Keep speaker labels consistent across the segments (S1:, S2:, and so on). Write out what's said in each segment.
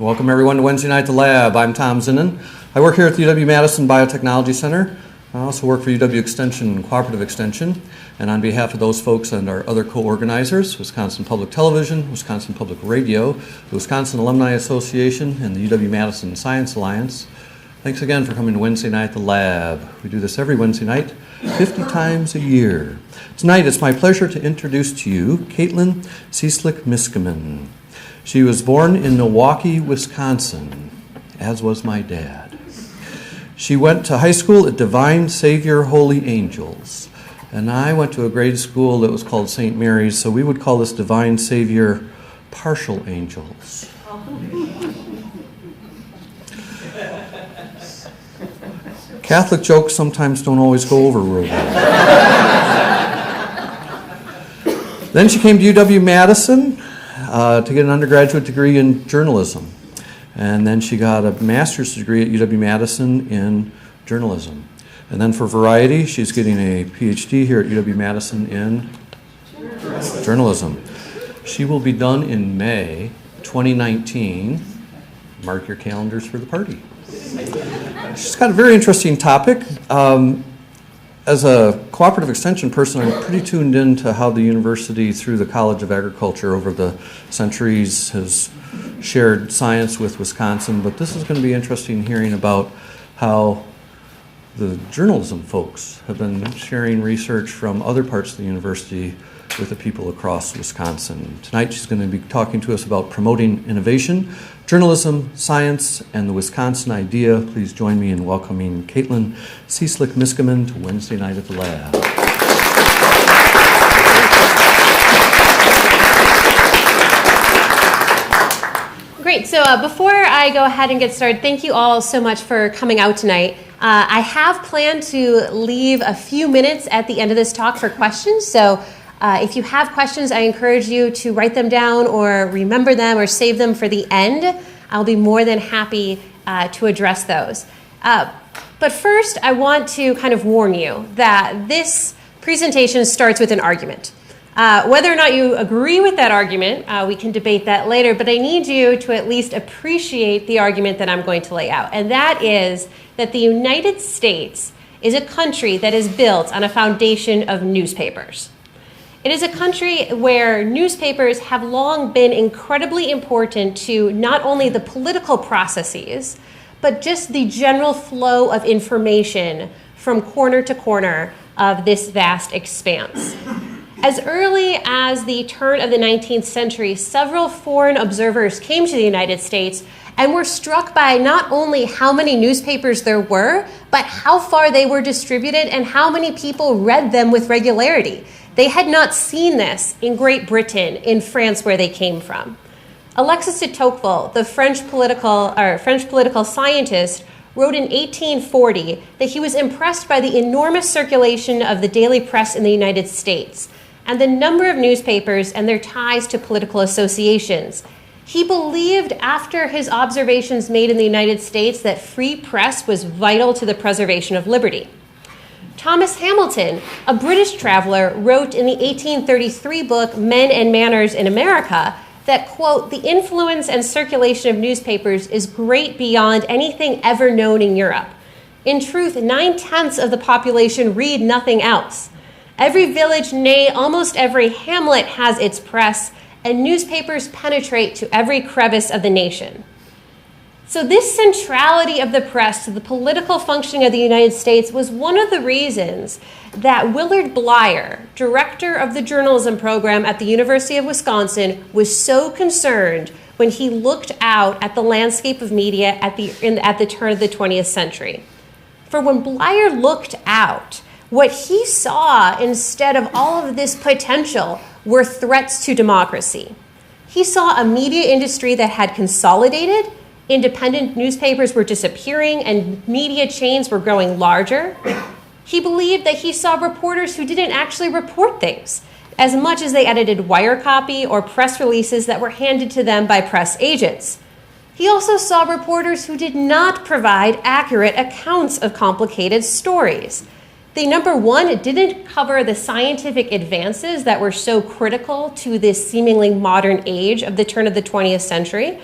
S1: Welcome everyone to Wednesday Night at the Lab. I'm Tom Zinnan. I work here at the UW-Madison Biotechnology Center. I also work for UW Extension and Cooperative Extension. And on behalf of those folks and our other co-organizers, Wisconsin Public Television, Wisconsin Public Radio, the Wisconsin Alumni Association, and the UW-Madison Science Alliance, thanks again for coming to Wednesday Night at the Lab. We do this every Wednesday night, 50 times a year. Tonight it's my pleasure to introduce to you Caitlin Cieslik-Miskimen. She was born in Milwaukee, Wisconsin, as was my dad. She went to high school at Divine Savior Holy Angels, and I went to a grade school that was called St. Mary's, so we would call this Divine Savior Partial Angels. Catholic jokes sometimes don't always go over real well. Then she came to UW-Madison to get an undergraduate degree in journalism. And then she got a master's degree at UW-Madison in journalism. And then for variety, she's getting a PhD here at UW-Madison in journalism. She will be done in May 2019. Mark your calendars for the party. She's got a very interesting topic. As a cooperative extension person, I'm pretty tuned into how the university, through the College of Agriculture over the centuries, has shared science with Wisconsin. But this is going to be interesting hearing about how the journalism folks have been sharing research from other parts of the university with the people across Wisconsin. Tonight she's going to be talking to us about promoting innovation, journalism, science, and the Wisconsin idea. Please join me in welcoming Caitlin Cieslik-Miskimen to Wednesday Night at the Lab.
S2: Great. So before I go ahead and get started, thank you all so much for coming out tonight. I have planned to leave a few minutes at the end of this talk for questions. So if you have questions, I encourage you to write them down or remember them or save them for the end. I'll be more than happy to address those. But first, I want to kind of warn you that this presentation starts with an argument. Whether or not you agree with that argument, we can debate that later, but I need you to at least appreciate the argument that I'm going to lay out. And that is that the United States is a country that is built on a foundation of newspapers. It is a country where newspapers have long been incredibly important to not only the political processes, but just the general flow of information from corner to corner of this vast expanse. As early as the turn of the 19th century, several foreign observers came to the United States and were struck by not only how many newspapers there were, but how far they were distributed and how many people read them with regularity. They had not seen this in Great Britain, in France, where they came from. Alexis de Tocqueville, the French political scientist, wrote in 1840 that he was impressed by the enormous circulation of the daily press in the United States and the number of newspapers and their ties to political associations. He believed, after his observations made in the United States, that free press was vital to the preservation of liberty. Thomas Hamilton, a British traveler, wrote in the 1833 book Men and Manners in America that, quote, the influence and circulation of newspapers is great beyond anything ever known in Europe. In truth, 9/10 of the population read nothing else. Every village, nay, almost every hamlet has its press, and newspapers penetrate to every crevice of the nation. So this centrality of the press to the political functioning of the United States was one of the reasons that Willard Bleyer, director of the journalism program at the University of Wisconsin, was so concerned when he looked out at the landscape of media at the turn of the 20th century. For when Bleyer looked out, what he saw instead of all of this potential were threats to democracy. He saw a media industry that had consolidated, independent newspapers were disappearing, and media chains were growing larger. He believed that he saw reporters who didn't actually report things, as much as they edited wire copy or press releases that were handed to them by press agents. He also saw reporters who did not provide accurate accounts of complicated stories. They, number one, didn't cover the scientific advances that were so critical to this seemingly modern age of the turn of the 20th century.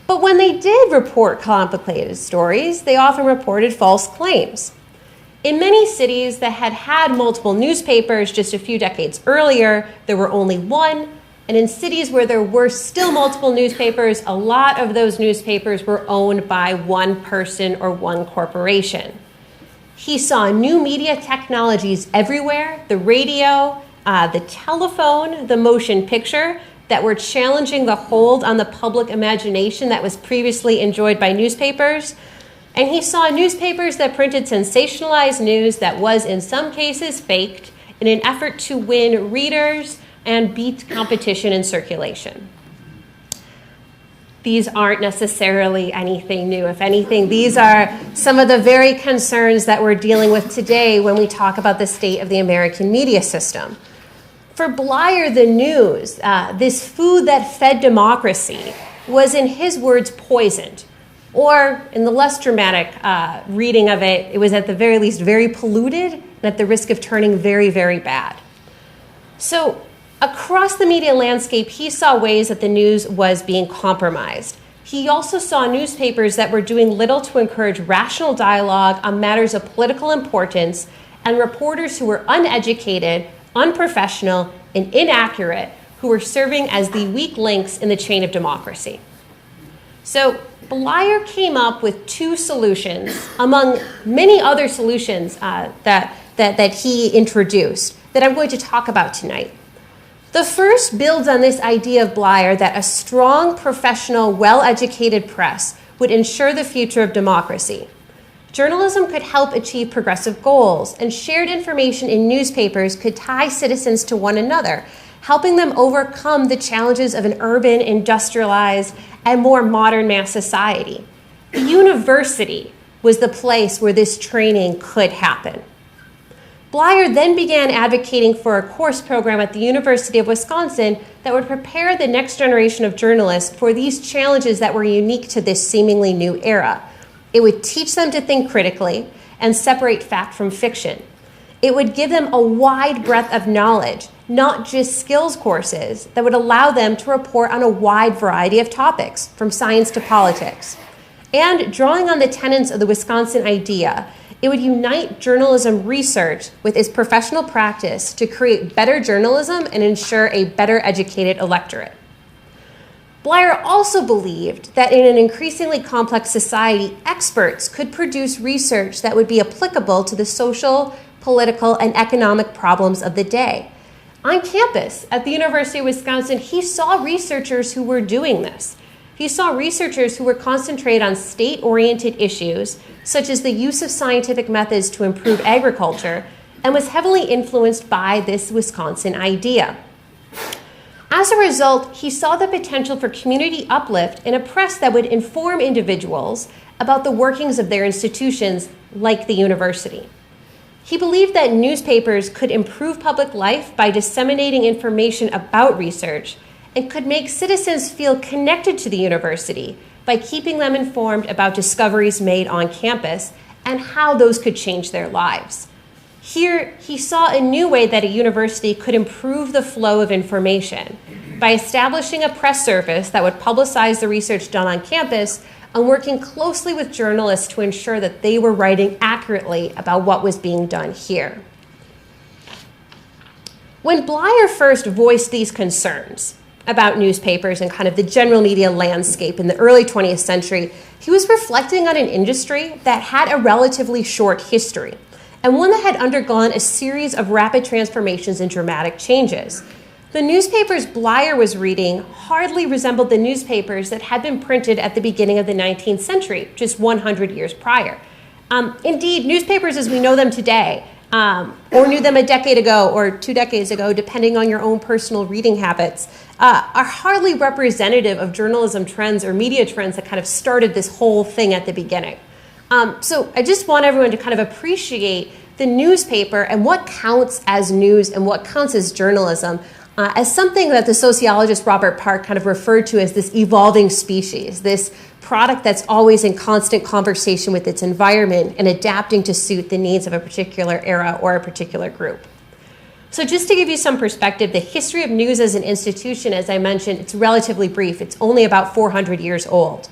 S2: But when they did report complicated stories, they often reported false claims. In many cities that had had multiple newspapers just a few decades earlier, there were only one. And in cities where there were still multiple newspapers, a lot of those newspapers were owned by one person or one corporation. He saw new media technologies everywhere, the radio, the telephone, the motion picture, that were challenging the hold on the public imagination that was previously enjoyed by newspapers. And he saw newspapers that printed sensationalized news that was in some cases faked in an effort to win readers and beat competition in circulation. These aren't necessarily anything new. If anything, these are some of the very concerns that we're dealing with today when we talk about the state of the American media system. For Bleyer, the news, this food that fed democracy, was, in his words, poisoned. Or, in the less dramatic reading of it, it was at the very least very polluted and at the risk of turning very, very bad. So, across the media landscape, he saw ways that the news was being compromised. He also saw newspapers that were doing little to encourage rational dialogue on matters of political importance, and reporters who were uneducated, unprofessional, and inaccurate, who were serving as the weak links in the chain of democracy. So Bleyer came up with two solutions, among many other solutions that he introduced, that I'm going to talk about tonight. The first builds on this idea of Bleyer that a strong, professional, well-educated press would ensure the future of democracy. Journalism could help achieve progressive goals, and shared information in newspapers could tie citizens to one another, helping them overcome the challenges of an urban, industrialized, and more modern mass society. The university was the place where this training could happen. Bleyer then began advocating for a course program at the University of Wisconsin that would prepare the next generation of journalists for these challenges that were unique to this seemingly new era. It would teach them to think critically and separate fact from fiction. It would give them a wide breadth of knowledge, not just skills courses, that would allow them to report on a wide variety of topics, from science to politics. And drawing on the tenets of the Wisconsin idea, it would unite journalism research with its professional practice to create better journalism and ensure a better educated electorate. Bleyer also believed that in an increasingly complex society, experts could produce research that would be applicable to the social, political, and economic problems of the day. On campus at the University of Wisconsin, he saw researchers who were doing this. He saw researchers who were concentrated on state-oriented issues, such as the use of scientific methods to improve agriculture, and was heavily influenced by this Wisconsin idea. As a result, he saw the potential for community uplift in a press that would inform individuals about the workings of their institutions, like the university. He believed that newspapers could improve public life by disseminating information about research and could make citizens feel connected to the university by keeping them informed about discoveries made on campus and how those could change their lives. Here, he saw a new way that a university could improve the flow of information by establishing a press service that would publicize the research done on campus and working closely with journalists to ensure that they were writing accurately about what was being done here. When Bleyer first voiced these concerns about newspapers and kind of the general media landscape in the early 20th century, he was reflecting on an industry that had a relatively short history, and one that had undergone a series of rapid transformations and dramatic changes. The newspapers Bleyer was reading hardly resembled the newspapers that had been printed at the beginning of the 19th century, just 100 years prior. Indeed, newspapers as we know them today, or knew them a decade ago or 2 decades ago, depending on your own personal reading habits, are hardly representative of journalism trends or media trends that kind of started this whole thing at the beginning. So I just want everyone to kind of appreciate the newspaper and what counts as news and what counts as journalism as something that the sociologist Robert Park kind of referred to as this evolving species, this product that's always in constant conversation with its environment and adapting to suit the needs of a particular era or a particular group. So just to give you some perspective, the history of news as an institution, as I mentioned, it's relatively brief. It's only about 400 years old.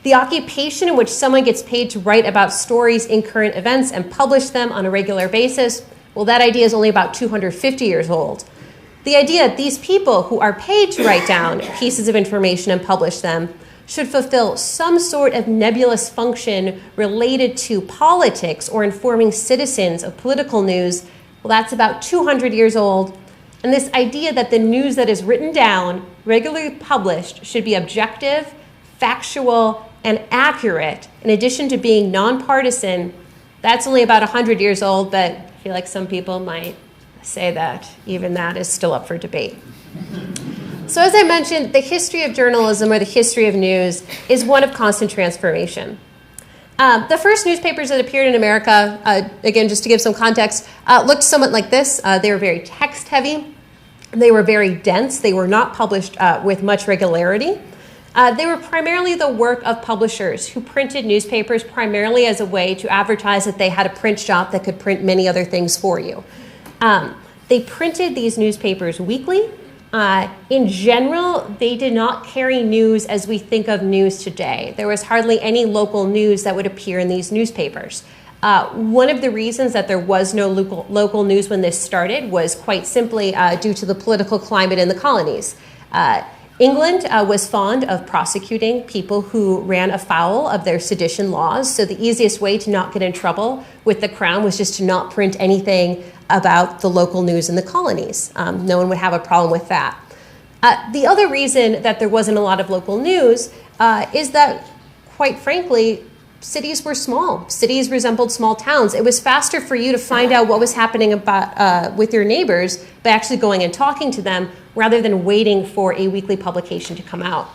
S2: The occupation in which someone gets paid to write about stories in current events and publish them on a regular basis, well, that idea is only about 250 years old. The idea that these people who are paid to write down pieces of information and publish them should fulfill some sort of nebulous function related to politics or informing citizens of political news, well, that's about 200 years old. And this idea that the news that is written down, regularly published, should be objective, factual, and accurate, in addition to being nonpartisan, that's only about 100 years old, but I feel like some people might say that even that is still up for debate. So as I mentioned, the history of journalism, or the history of news, is one of constant transformation. The first newspapers that appeared in America, again, just to give some context, looked somewhat like this. They were very text-heavy. They were very dense. They were not published with much regularity. They were primarily the work of publishers who printed newspapers primarily as a way to advertise that they had a print shop that could print many other things for you. They printed these newspapers weekly. In general, they did not carry news as we think of news today. There was hardly any local news that would appear in these newspapers. One of the reasons that there was no local news when this started was quite simply due to the political climate in the colonies. England was fond of prosecuting people who ran afoul of their sedition laws, so the easiest way to not get in trouble with the crown was just to not print anything about the local news in the colonies. No one would have a problem with that. The other reason that there wasn't a lot of local news is that, quite frankly, cities were small. Cities resembled small towns. It was faster for you to find out what was happening with your neighbors by actually going and talking to them rather than waiting for a weekly publication to come out.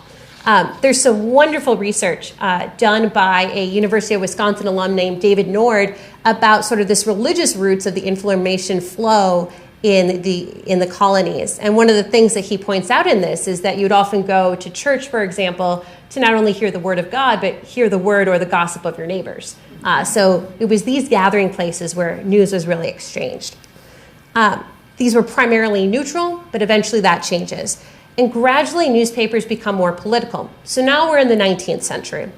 S2: There's some wonderful research done by a University of Wisconsin alum named David Nord about sort of this religious roots of the information flow in the colonies. And one of the things that he points out in this is that you'd often go to church, for example, to not only hear the word of God, but hear the word or the gossip of your neighbors. So it was these gathering places where news was really exchanged. These were primarily neutral, but eventually that changes. And gradually newspapers become more political. So now we're in the 19th century.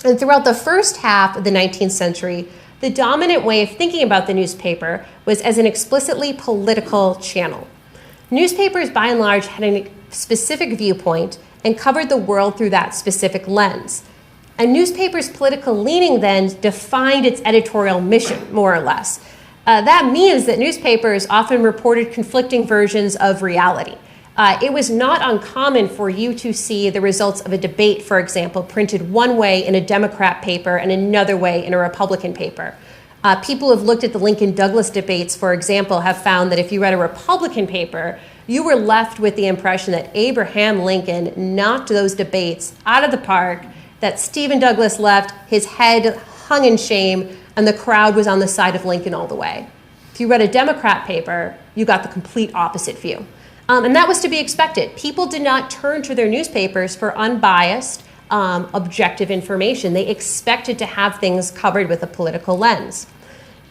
S2: And throughout the first half of the 19th century, the dominant way of thinking about the newspaper was as an explicitly political channel. Newspapers, by and large, had a specific viewpoint and covered the world through that specific lens. A newspaper's political leaning then defined its editorial mission, more or less. That means that newspapers often reported conflicting versions of reality. It was not uncommon for you to see the results of a debate, for example, printed one way in a Democrat paper and another way in a Republican paper. People who have looked at the Lincoln-Douglas debates, for example, have found that if you read a Republican paper, you were left with the impression that Abraham Lincoln knocked those debates out of the park, that Stephen Douglas left his head hung in shame, and the crowd was on the side of Lincoln all the way. If you read a Democrat paper, you got the complete opposite view. And that was to be expected. People did not turn to their newspapers for unbiased, objective information. They expected to have things covered with a political lens.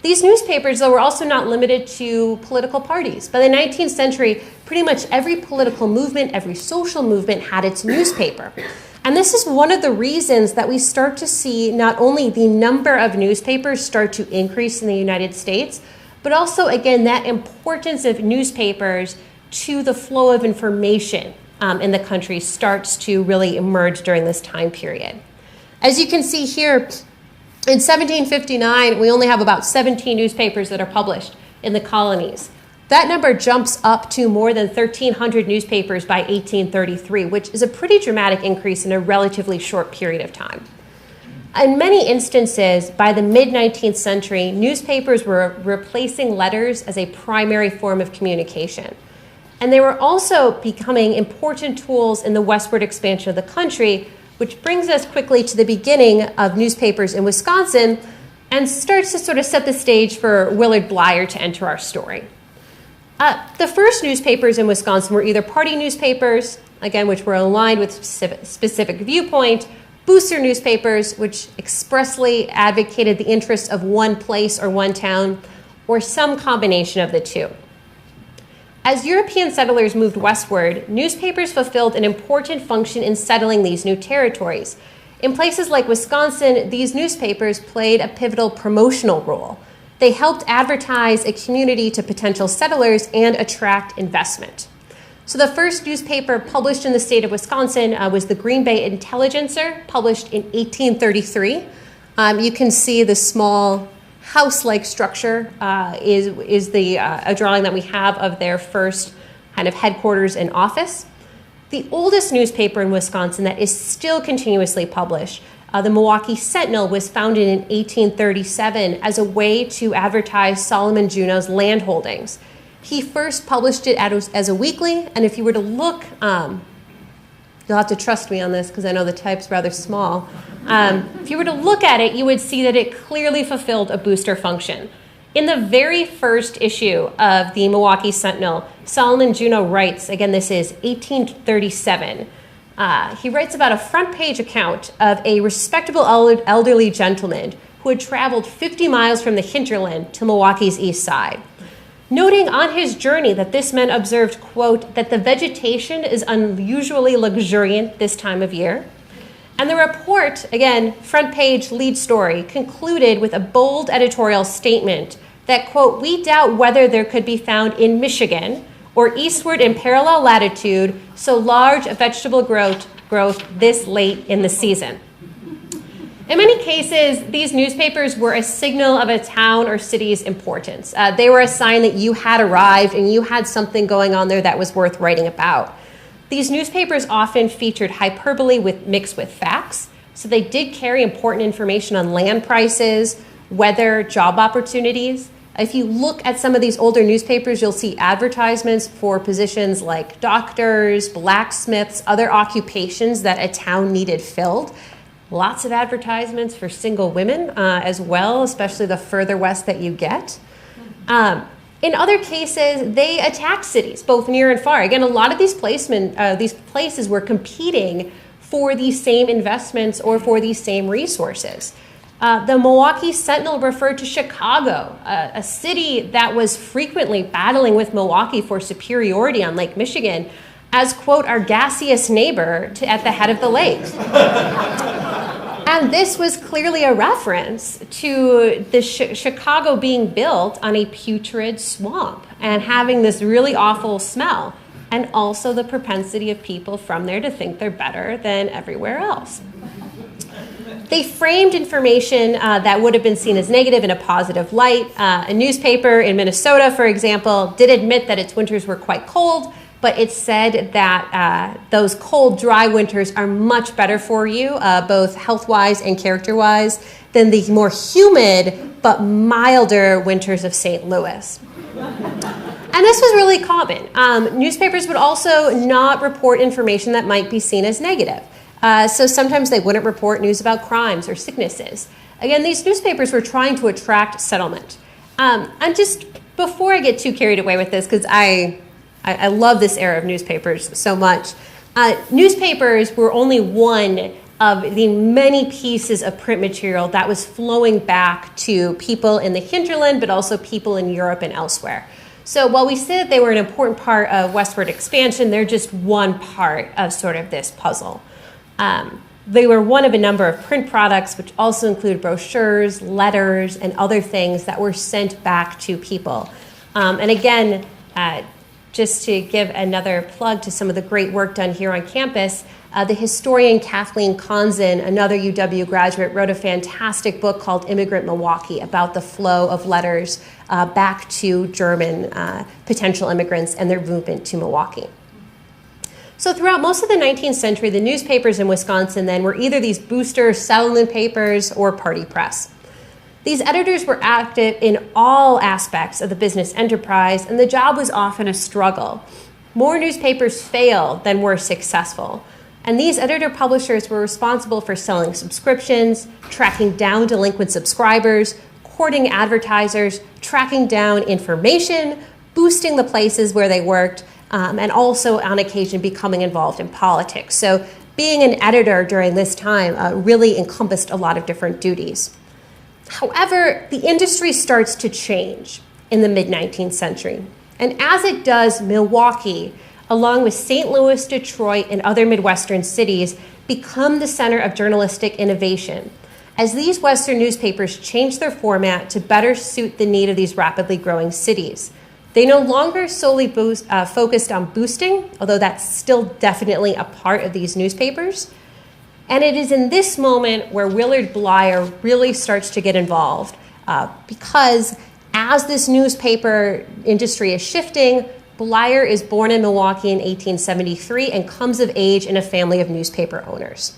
S2: These newspapers, though, were also not limited to political parties. By the 19th century, pretty much every political movement, every social movement had its newspaper. And this is one of the reasons that we start to see not only the number of newspapers start to increase in the United States, but also, again, that importance of newspapers to the flow of information in the country starts to really emerge during this time period. As you can see here, in 1759, we only have about 17 newspapers that are published in the colonies. That number jumps up to more than 1,300 newspapers by 1833, which is a pretty dramatic increase in a relatively short period of time. In many instances, by the mid-19th century, newspapers were replacing letters as a primary form of communication. And they were also becoming important tools in the westward expansion of the country, which brings us quickly to the beginning of newspapers in Wisconsin and starts to sort of set the stage for Willard Bleyer to enter our story. The first newspapers in Wisconsin were either party newspapers, again, which were aligned with specific viewpoint, booster newspapers, which expressly advocated the interests of one place or one town, or some combination of the two. As European settlers moved westward, newspapers fulfilled an important function in settling these new territories. In places like Wisconsin, these newspapers played a pivotal promotional role. They helped advertise a community to potential settlers and attract investment. So the first newspaper published in the state of Wisconsin was the Green Bay Intelligencer, published in 1833. You can see the small house-like structure is a drawing that we have of their first kind of headquarters and office. The oldest newspaper in Wisconsin that is still continuously published, the Milwaukee Sentinel, was founded in 1837 as a way to advertise Solomon Juneau's land holdings. He first published it as a weekly, and if you were to look, you'll have to trust me on this because I know the type's rather small. If you were to look at it, you would see that it clearly fulfilled a booster function. In the very first issue of the Milwaukee Sentinel, Solomon Juneau writes, again, this is 1837, he writes about a front page account of a respectable elderly gentleman who had traveled 50 miles from the hinterland to Milwaukee's east side. Noting on his journey that this man observed, quote, that the vegetation is unusually luxuriant this time of year. And the report, again, front page lead story, concluded with a bold editorial statement that, quote, we doubt whether there could be found in Michigan or eastward in parallel latitude so large a vegetable growth this late in the season. In many cases, these newspapers were a signal of a town or city's importance. They were a sign that you had arrived and you had something going on there that was worth writing about. These newspapers often featured hyperbole mixed with facts, so they did carry important information on land prices, weather, job opportunities. If you look at some of these older newspapers, you'll see advertisements for positions like doctors, blacksmiths, other occupations that a town needed filled. Lots of advertisements for single women as well, especially the further west that you get. In other cases, they attacked cities, both near and far. Again, a lot of these places were competing for these same investments or for these same resources. The Milwaukee Sentinel referred to Chicago, a city that was frequently battling with Milwaukee for superiority on Lake Michigan, as, quote, our gaseous neighbor at the head of the lake. And this was clearly a reference to the Chicago being built on a putrid swamp and having this really awful smell, and also the propensity of people from there to think they're better than everywhere else. They framed information that would have been seen as negative in a positive light. A newspaper in Minnesota, for example, did admit that its winters were quite cold, but it said that those cold, dry winters are much better for you, both health-wise and character-wise, than the more humid but milder winters of St. Louis. And this was really common. Newspapers would also not report information that might be seen as negative. So sometimes they wouldn't report news about crimes or sicknesses. Again, these newspapers were trying to attract settlement. And just before I get too carried away with this, because I love this era of newspapers so much. Newspapers were only one of the many pieces of print material that was flowing back to people in the hinterland, but also people in Europe and elsewhere. So while we say that they were an important part of westward expansion, they're just one part of sort of this puzzle. They were one of a number of print products, which also include brochures, letters, and other things that were sent back to people. And again, just to give another plug to some of the great work done here on campus, the historian Kathleen Conzen, another UW graduate, wrote a fantastic book called Immigrant Milwaukee about the flow of letters back to German potential immigrants and their movement to Milwaukee. So throughout most of the 19th century, the newspapers in Wisconsin then were either these booster settlement papers or party press. These editors were active in all aspects of the business enterprise, and the job was often a struggle. More newspapers failed than were successful. And these editor-publishers were responsible for selling subscriptions, tracking down delinquent subscribers, courting advertisers, tracking down information, boosting the places where they worked, and also on occasion becoming involved in politics. So being an editor during this time really encompassed a lot of different duties. However, the industry starts to change in the mid-19th century. And as it does, Milwaukee, along with St. Louis, Detroit, and other Midwestern cities, become the center of journalistic innovation, as these Western newspapers change their format to better suit the need of these rapidly growing cities. They no longer solely focused on boosting, although that's still definitely a part of these newspapers. And it is in this moment where Willard Bleyer really starts to get involved, because as this newspaper industry is shifting, Bleyer is born in Milwaukee in 1873 and comes of age in a family of newspaper owners.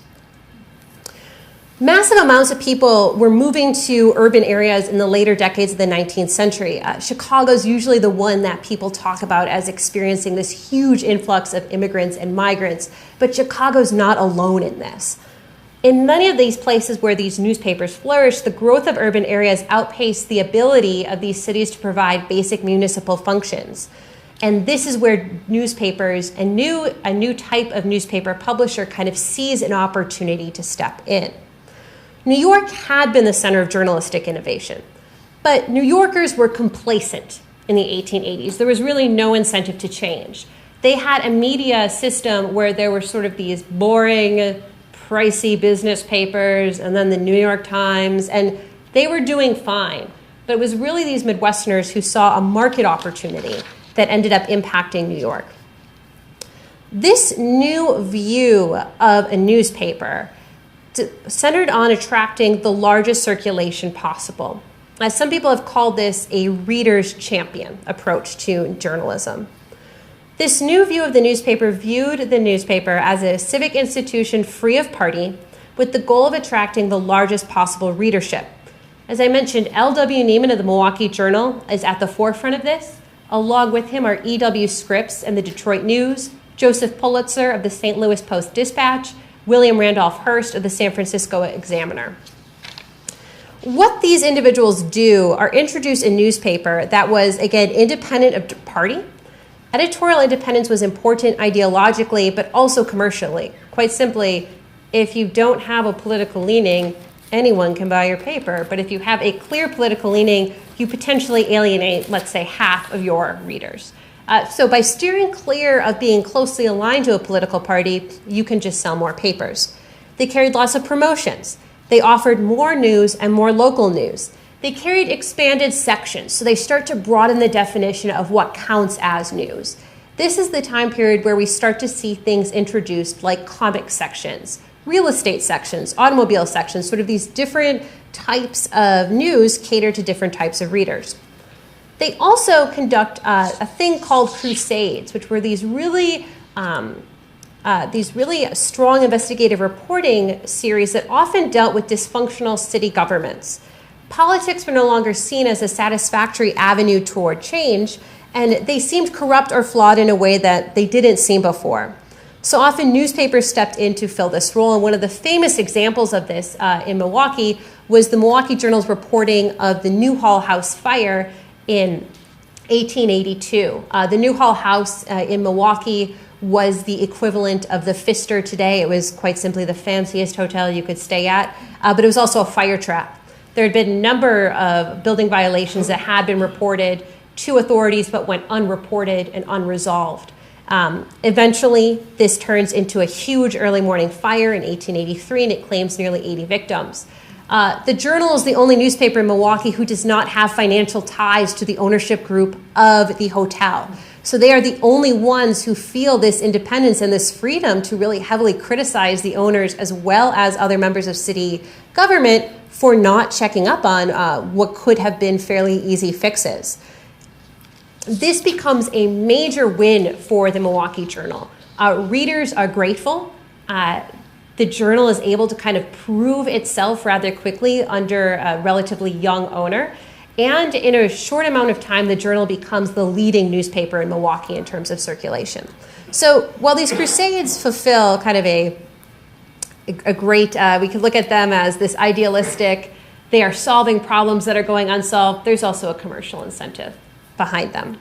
S2: Massive amounts of people were moving to urban areas in the later decades of the 19th century. Chicago's usually the one that people talk about as experiencing this huge influx of immigrants and migrants, but Chicago's not alone in this. In many of these places where these newspapers flourished, the growth of urban areas outpaced the ability of these cities to provide basic municipal functions. And this is where newspapers, a new type of newspaper publisher kind of sees an opportunity to step in. New York had been the center of journalistic innovation, but New Yorkers were complacent in the 1880s. There was really no incentive to change. They had a media system where there were sort of these boring, pricey business papers and then the New York Times, and they were doing fine. But it was really these Midwesterners who saw a market opportunity that ended up impacting New York. This new view of a newspaper centered on attracting the largest circulation possible. As some people have called this a reader's champion approach to journalism. This new view of the newspaper viewed the newspaper as a civic institution free of party with the goal of attracting the largest possible readership. As I mentioned, L.W. Nieman of the Milwaukee Journal is at the forefront of this. Along with him are E.W. Scripps and the Detroit News, Joseph Pulitzer of the St. Louis Post-Dispatch, William Randolph Hearst of the San Francisco Examiner. What these individuals do are introduce a newspaper that was, again, independent of party. Editorial independence was important ideologically, but also commercially. Quite simply, if you don't have a political leaning, anyone can buy your paper. But if you have a clear political leaning, you potentially alienate, let's say, half of your readers. So by steering clear of being closely aligned to a political party, you can just sell more papers. They carried lots of promotions. They offered more news and more local news. They carried expanded sections, so they start to broaden the definition of what counts as news. This is the time period where we start to see things introduced like comic sections, real estate sections, automobile sections, sort of these different types of news cater to different types of readers. They also conduct a thing called crusades, which were these really strong investigative reporting series that often dealt with dysfunctional city governments. Politics were no longer seen as a satisfactory avenue toward change, and they seemed corrupt or flawed in a way that they didn't seem before. So often newspapers stepped in to fill this role, and one of the famous examples of this in Milwaukee was the Milwaukee Journal's reporting of the Newhall House fire in 1882. The Newhall House in Milwaukee was the equivalent of the Pfister today. It was quite simply the fanciest hotel you could stay at, but it was also a fire trap. There had been a number of building violations that had been reported to authorities but went unreported and unresolved. Eventually, this turns into a huge early morning fire in 1883, and it claims nearly 80 victims. The Journal is the only newspaper in Milwaukee who does not have financial ties to the ownership group of the hotel. So they are the only ones who feel this independence and this freedom to really heavily criticize the owners as well as other members of city government for not checking up on what could have been fairly easy fixes. This becomes a major win for the Milwaukee Journal. Readers are grateful. The Journal is able to kind of prove itself rather quickly under a relatively young owner. And in a short amount of time, the Journal becomes the leading newspaper in Milwaukee in terms of circulation. So while these crusades fulfill kind of a great, we could look at them as this idealistic, they are solving problems that are going unsolved, there's also a commercial incentive behind them.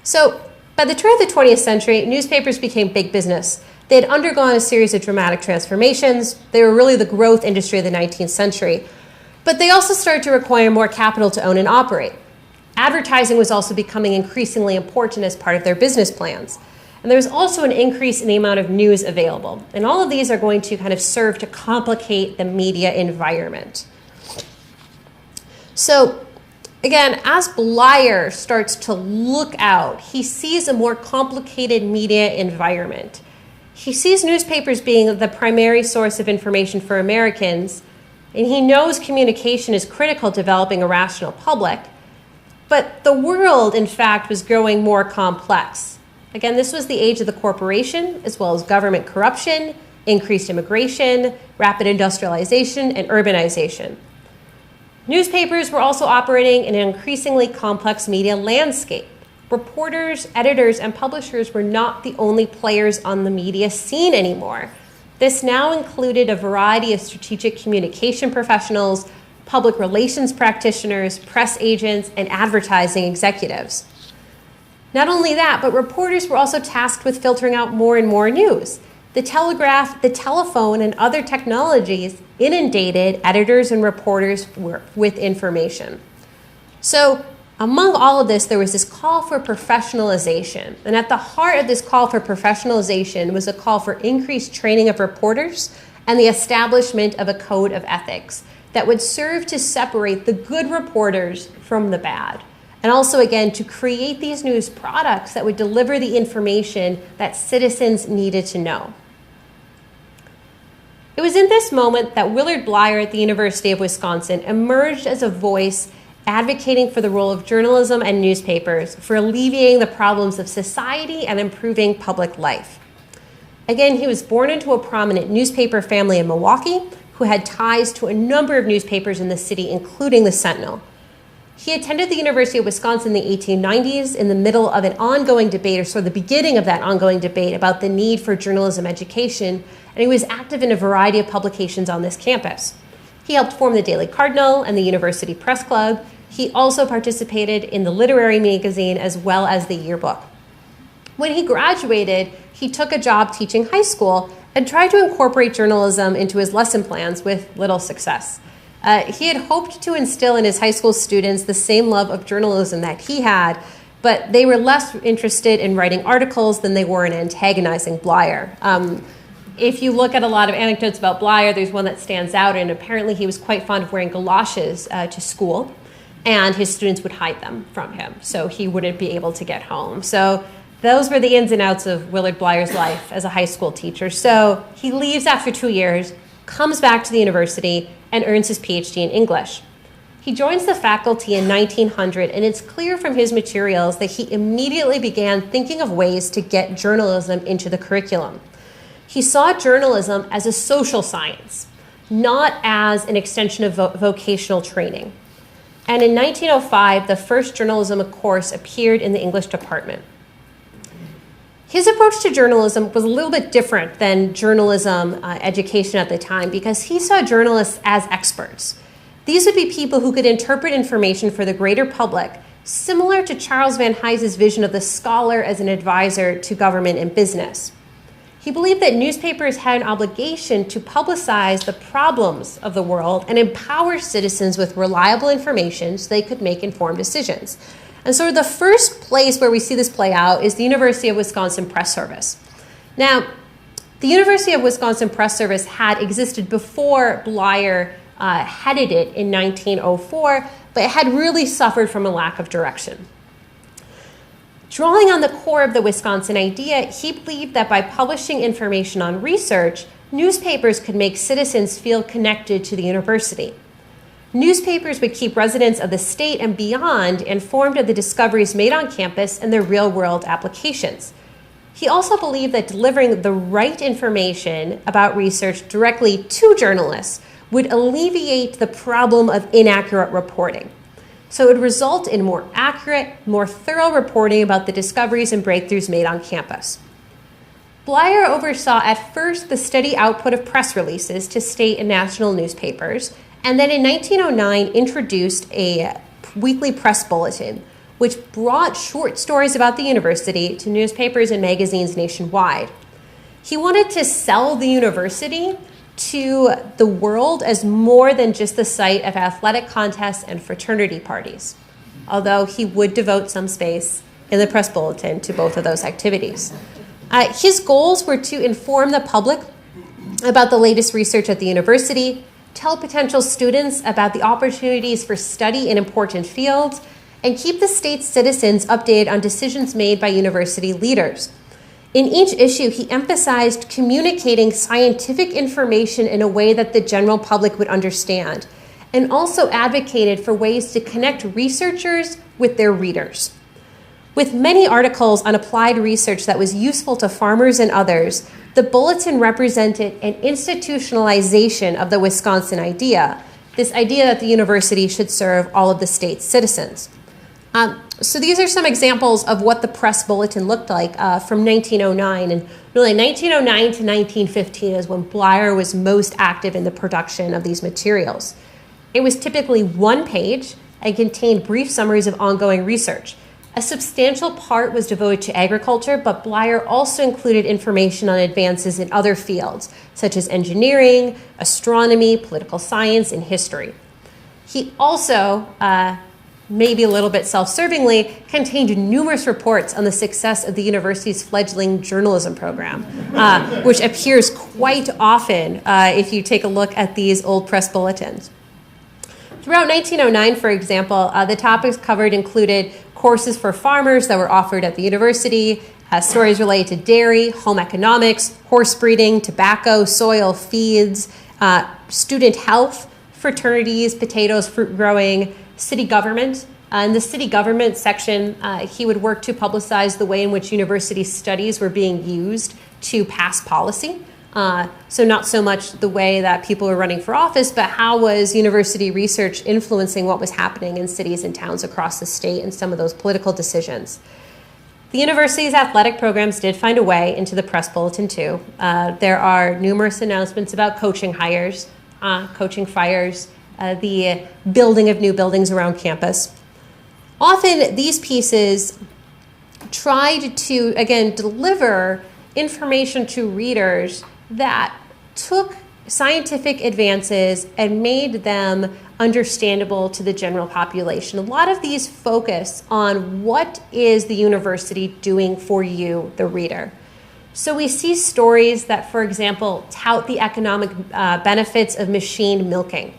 S2: So by the turn of the 20th century, newspapers became big business. They had undergone a series of dramatic transformations. They were really the growth industry of the 19th century. But they also started to require more capital to own and operate. Advertising was also becoming increasingly important as part of their business plans. And there was also an increase in the amount of news available. And all of these are going to kind of serve to complicate the media environment. So again, as Bleyer starts to look out, he sees a more complicated media environment. He sees newspapers being the primary source of information for Americans, and he knows communication is critical to developing a rational public. But the world, in fact, was growing more complex. Again, this was the age of the corporation, as well as government corruption, increased immigration, rapid industrialization, and urbanization. Newspapers were also operating in an increasingly complex media landscape. Reporters, editors, and publishers were not the only players on the media scene anymore. This now included a variety of strategic communication professionals, public relations practitioners, press agents, and advertising executives. Not only that, but reporters were also tasked with filtering out more and more news. The telegraph, the telephone, and other technologies inundated editors and reporters with information. So among all of this, there was this call for professionalization. And at the heart of this call for professionalization was a call for increased training of reporters and the establishment of a code of ethics that would serve to separate the good reporters from the bad. And also, again, to create these news products that would deliver the information that citizens needed to know. It was in this moment that Willard Bleyer at the University of Wisconsin emerged as a voice advocating for the role of journalism and newspapers for alleviating the problems of society and improving public life. Again, he was born into a prominent newspaper family in Milwaukee who had ties to a number of newspapers in the city, including the Sentinel. He attended the University of Wisconsin in the 1890s in the middle of an ongoing debate, or sort of the beginning of that ongoing debate about the need for journalism education, and he was active in a variety of publications on this campus. He helped form the Daily Cardinal and the University Press Club. He also participated in the literary magazine as well as the yearbook. When he graduated, he took a job teaching high school and tried to incorporate journalism into his lesson plans with little success. He had hoped to instill in his high school students the same love of journalism that he had, but they were less interested in writing articles than they were in antagonizing Bleyer. If you look at a lot of anecdotes about Bleyer, there's one that stands out, and apparently he was quite fond of wearing galoshes to school, and his students would hide them from him, so he wouldn't be able to get home. So those were the ins and outs of Willard Bleyer's life as a high school teacher. So he leaves after 2 years, comes back to the university, and earns his PhD in English. He joins the faculty in 1900, and it's clear from his materials that he immediately began thinking of ways to get journalism into the curriculum. He saw journalism as a social science, not as an extension of vocational training. And in 1905, the first journalism course appeared in the English department. His approach to journalism was a little bit different than journalism education at the time because he saw journalists as experts. These would be people who could interpret information for the greater public, similar to Charles Van Hise's vision of the scholar as an advisor to government and business. He believed that newspapers had an obligation to publicize the problems of the world and empower citizens with reliable information so they could make informed decisions. And so the first place where we see this play out is the University of Wisconsin Press Service. Now, the University of Wisconsin Press Service had existed before Bleyer headed it in 1904, but it had really suffered from a lack of direction. Drawing on the core of the Wisconsin idea, he believed that by publishing information on research, newspapers could make citizens feel connected to the university. Newspapers would keep residents of the state and beyond informed of the discoveries made on campus and their real-world applications. He also believed that delivering the right information about research directly to journalists would alleviate the problem of inaccurate reporting. So it would result in more accurate, more thorough reporting about the discoveries and breakthroughs made on campus. Bleyer oversaw at first the steady output of press releases to state and national newspapers, and then in 1909 introduced a weekly Press Bulletin, which brought short stories about the university to newspapers and magazines nationwide. He wanted to sell the university to the world as more than just the site of athletic contests and fraternity parties. although he would devote some space in the Press Bulletin to both of those activities. His goals were to inform the public about the latest research at the university, tell potential students about the opportunities for study in important fields, and keep the state's citizens updated on decisions made by university leaders. In each issue, he emphasized communicating scientific information in a way that the general public would understand, and also advocated for ways to connect researchers with their readers. With many articles on applied research that was useful to farmers and others, the Bulletin represented an institutionalization of the Wisconsin idea, this idea that the university should serve all of the state's citizens. So these are some examples of what the Press Bulletin looked like from 1909. And really 1909 to 1915 is when Bleyer was most active in the production of these materials. It was typically one page and contained brief summaries of ongoing research. A substantial part was devoted to agriculture, but Bleyer also included information on advances in other fields, such as engineering, astronomy, political science, and history. He also, maybe a little bit self-servingly, contained numerous reports on the success of the university's fledgling journalism program, which appears quite often if you take a look at these old Press Bulletins. Throughout 1909, for example, the topics covered included courses for farmers that were offered at the university, stories related to dairy, home economics, horse breeding, tobacco, soil, feeds, student health, fraternities, potatoes, fruit growing, city government. In the city government section, he would work to publicize the way in which university studies were being used to pass policy. So not so much the way that people were running for office, but how was university research influencing what was happening in cities and towns across the state and some of those political decisions. The university's athletic programs did find a way into the Press Bulletin too. There are numerous announcements about coaching hires, coaching fires, the building of new buildings around campus. Often these pieces tried to, again, deliver information to readers that took scientific advances and made them understandable to the general population. A lot of these focus on what is the university doing for you, the reader. So we see stories that, for example, tout the economic benefits of machine milking.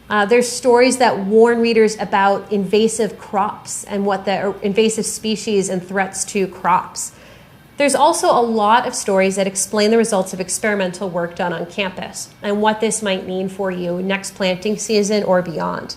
S2: There's stories that warn readers about invasive crops and what the invasive species and threats to crops. There's also a lot of stories that explain the results of experimental work done on campus and what this might mean for you next planting season or beyond.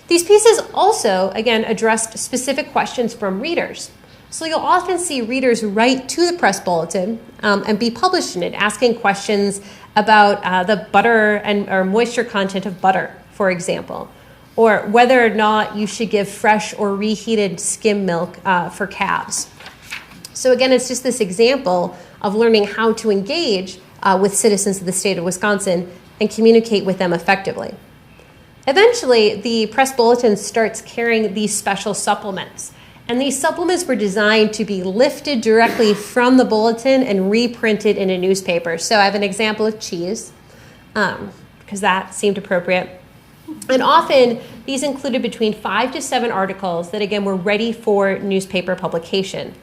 S2: These pieces also, again, addressed specific questions from readers. So you'll often see readers write to the Press Bulletin and be published in it, asking questions about the butter or moisture content of butter, for example, or whether or not you should give fresh or reheated skim milk for calves. So again, it's just this example of learning how to engage with citizens of the state of Wisconsin and communicate with them effectively. Eventually, the Press Bulletin starts carrying these special supplements. And these supplements were designed to be lifted directly from the bulletin and reprinted in a newspaper. So I have an example of cheese, because that seemed appropriate. And often, these included between 5 to 7 articles that, again, were ready for newspaper publication.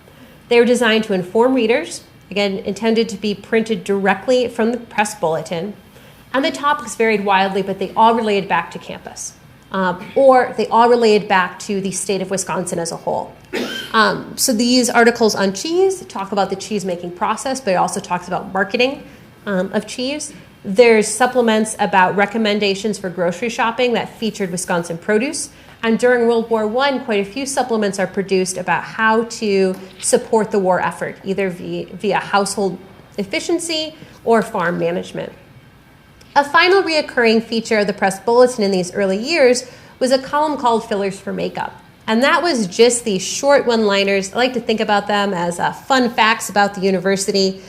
S2: They were designed to inform readers, again, intended to be printed directly from the Press Bulletin. And the topics varied wildly, but they all related back to campus. Or they all related back to the state of Wisconsin as a whole. So these articles on cheese talk about the cheese-making process, but it also talks about marketing of cheese. There's supplements about recommendations for grocery shopping that featured Wisconsin produce. And during World War I, quite a few supplements are produced about how to support the war effort, either via household efficiency or farm management. A final reoccurring feature of the Press Bulletin in these early years was a column called Fillers for Makeup. And that was just these short one-liners. I like to think about them as fun facts about the university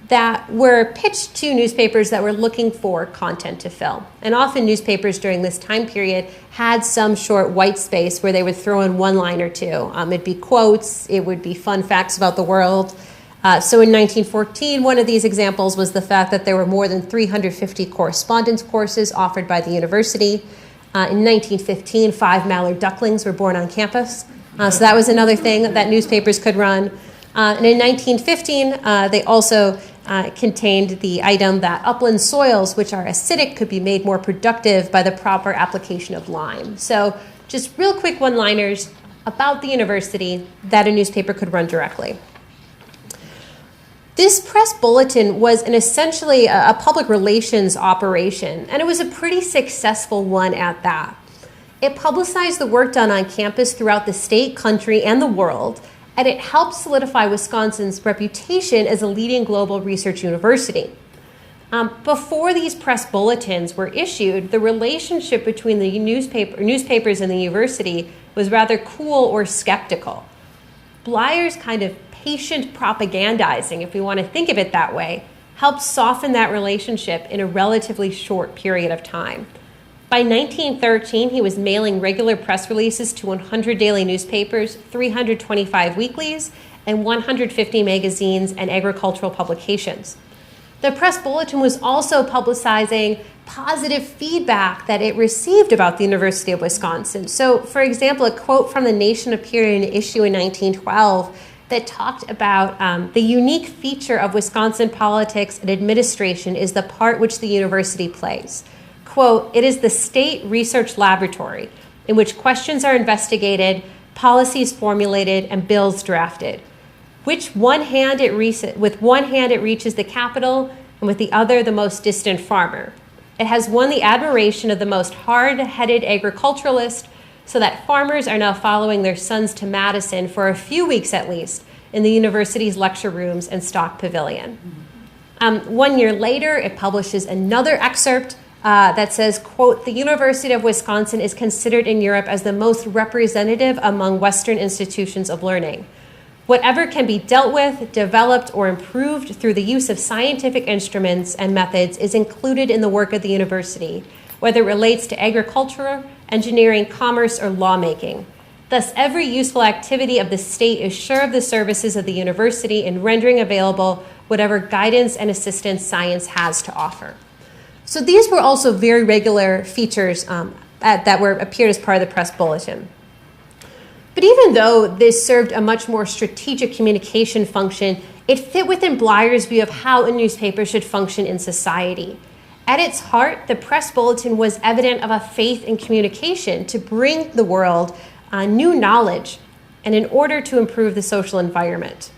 S2: that were pitched to newspapers that were looking for content to fill. And often newspapers during this time period had some short white space where they would throw in one line or two. It'd be quotes, it would be fun facts about the world. So in 1914, one of these examples was the fact that there were more than 350 correspondence courses offered by the university. In 1915, 5 mallard ducklings were born on campus. So that was another thing that newspapers could run. And in 1915, they also contained the item that upland soils, which are acidic, could be made more productive by the proper application of lime. So just real quick one-liners about the university that a newspaper could run directly. This press bulletin was essentially a public relations operation, and it was a pretty successful one at that. It publicized the work done on campus throughout the state, country, and the world, and it helped solidify Wisconsin's reputation as a leading global research university. Before these press bulletins were issued, the relationship between the newspapers and the university was rather cool or skeptical. Bleyer's kind of patient propagandizing, if we want to think of it that way, helped soften that relationship in a relatively short period of time. By 1913, he was mailing regular press releases to 100 daily newspapers, 325 weeklies, and 150 magazines and agricultural publications. The Press Bulletin was also publicizing positive feedback that it received about the University of Wisconsin. So, for example, a quote from The Nation appeared in an issue in 1912 that talked about the unique feature of Wisconsin politics and administration is the part which the university plays. Quote, "It is the state research laboratory in which questions are investigated, policies formulated, and bills drafted. With one hand it reaches the capital, and with the other the most distant farmer. It has won the admiration of the most hard-headed agriculturalist, so that farmers are now following their sons to Madison for a few weeks at least in the university's lecture rooms and stock pavilion." 1 year later, it publishes another excerpt that says, quote, "The University of Wisconsin is considered in Europe as the most representative among Western institutions of learning. Whatever can be dealt with, developed, or improved through the use of scientific instruments and methods is included in the work of the university, whether it relates to agriculture, engineering, commerce, or lawmaking. Thus, every useful activity of the state is sure of the services of the university in rendering available whatever guidance and assistance science has to offer." So these were also very regular features that appeared as part of the Press Bulletin. But even though this served a much more strategic communication function, it fit within Bleyer's view of how a newspaper should function in society. At its heart, the Press Bulletin was evident of a faith in communication to bring the world new knowledge and in order to improve the social environment.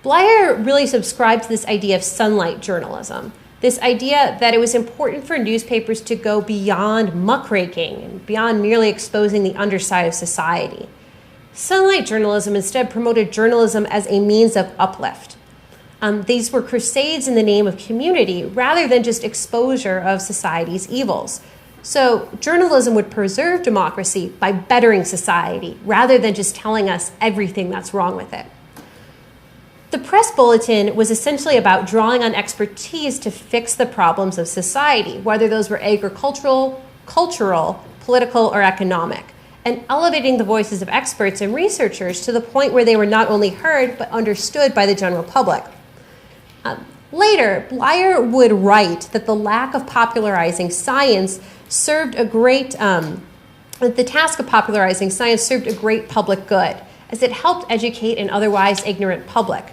S2: Bleyer really subscribed to this idea of sunlight journalism, this idea that it was important for newspapers to go beyond muckraking and beyond merely exposing the underside of society. Sunlight journalism instead promoted journalism as a means of uplift. These were crusades in the name of community rather than just exposure of society's evils. So journalism would preserve democracy by bettering society rather than just telling us everything that's wrong with it. The Press Bulletin was essentially about drawing on expertise to fix the problems of society, whether those were agricultural, cultural, political, or economic, and elevating the voices of experts and researchers to the point where they were not only heard but understood by the general public. Later, Bleyer would write that the lack of popularizing science served a great, the task of popularizing science served a great public good, as it helped educate an otherwise ignorant public.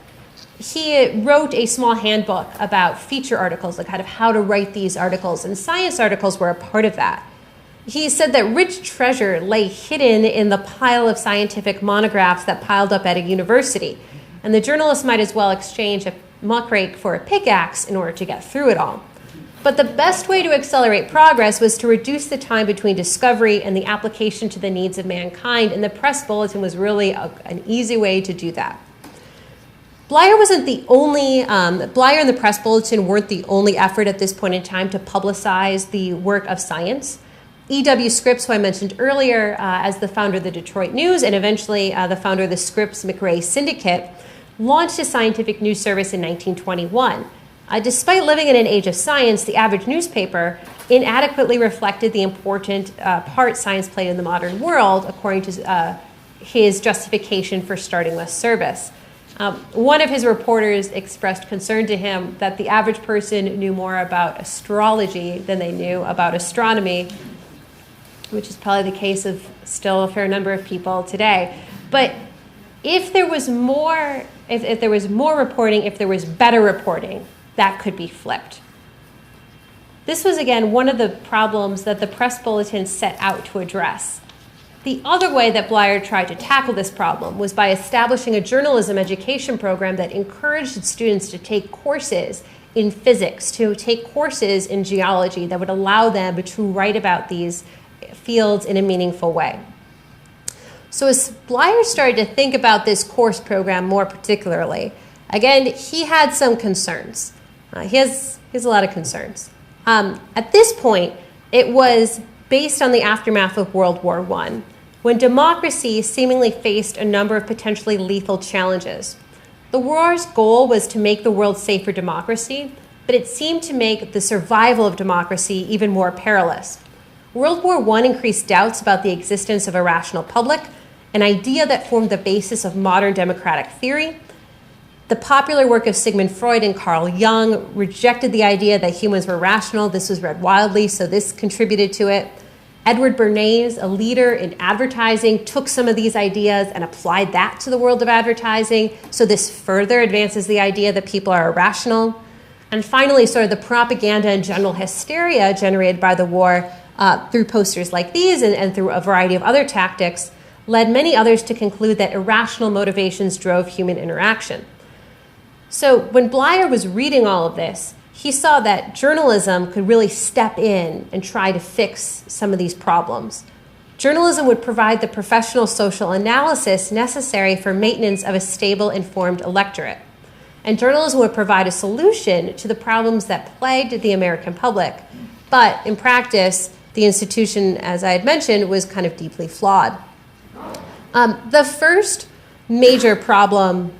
S2: He wrote a small handbook about feature articles, like kind of how to write these articles, and science articles were a part of that. He said that rich treasure lay hidden in the pile of scientific monographs that piled up at a university, and the journalists might as well exchange a muckrake for a pickaxe in order to get through it all. But the best way to accelerate progress was to reduce the time between discovery and the application to the needs of mankind, and the Press Bulletin was really an easy way to do that. Bleyer wasn't the only, Bleyer and the Press Bulletin weren't the only effort at this point in time to publicize the work of science. E.W. Scripps, who I mentioned earlier as the founder of the Detroit News and eventually the founder of the Scripps-McRae Syndicate, launched a scientific news service in 1921. Despite living in an age of science, the average newspaper inadequately reflected the important part science played in the modern world, according to his justification for starting this service. One of his reporters expressed concern to him that the average person knew more about astrology than they knew about astronomy. which is probably the case of still a fair number of people today. But if there was more, if there was more reporting, if there was better reporting, that could be flipped. This was, again, one of the problems that the Press Bulletin set out to address. The other way that Bleyer tried to tackle this problem was by establishing a journalism education program that encouraged students to take courses in physics, to take courses in geology that would allow them to write about these fields in a meaningful way. So as Bleyer started to think about this course program more particularly, again, he had some concerns. He has a lot of concerns. At this point, it was based on the aftermath of World War I, when democracy seemingly faced a number of potentially lethal challenges. The war's goal was to make the world safe for democracy, but it seemed to make the survival of democracy even more perilous. World War I increased doubts about the existence of a rational public, an idea that formed the basis of modern democratic theory. The popular work of Sigmund Freud and Carl Jung rejected the idea that humans were rational. This was read widely, so this contributed to it. Edward Bernays, a leader in advertising, took some of these ideas and applied that to the world of advertising. So this further advances the idea that people are irrational. And finally, sort of the propaganda and general hysteria generated by the war through posters like these and through a variety of other tactics led many others to conclude that irrational motivations drove human interaction. So when Bleyer was reading all of this, he saw that journalism could really step in and try to fix some of these problems. Journalism would provide the professional social analysis necessary for maintenance of a stable, informed electorate. And journalism would provide a solution to the problems that plagued the American public. But in practice, the institution, as I had mentioned, was kind of deeply flawed. The first major problem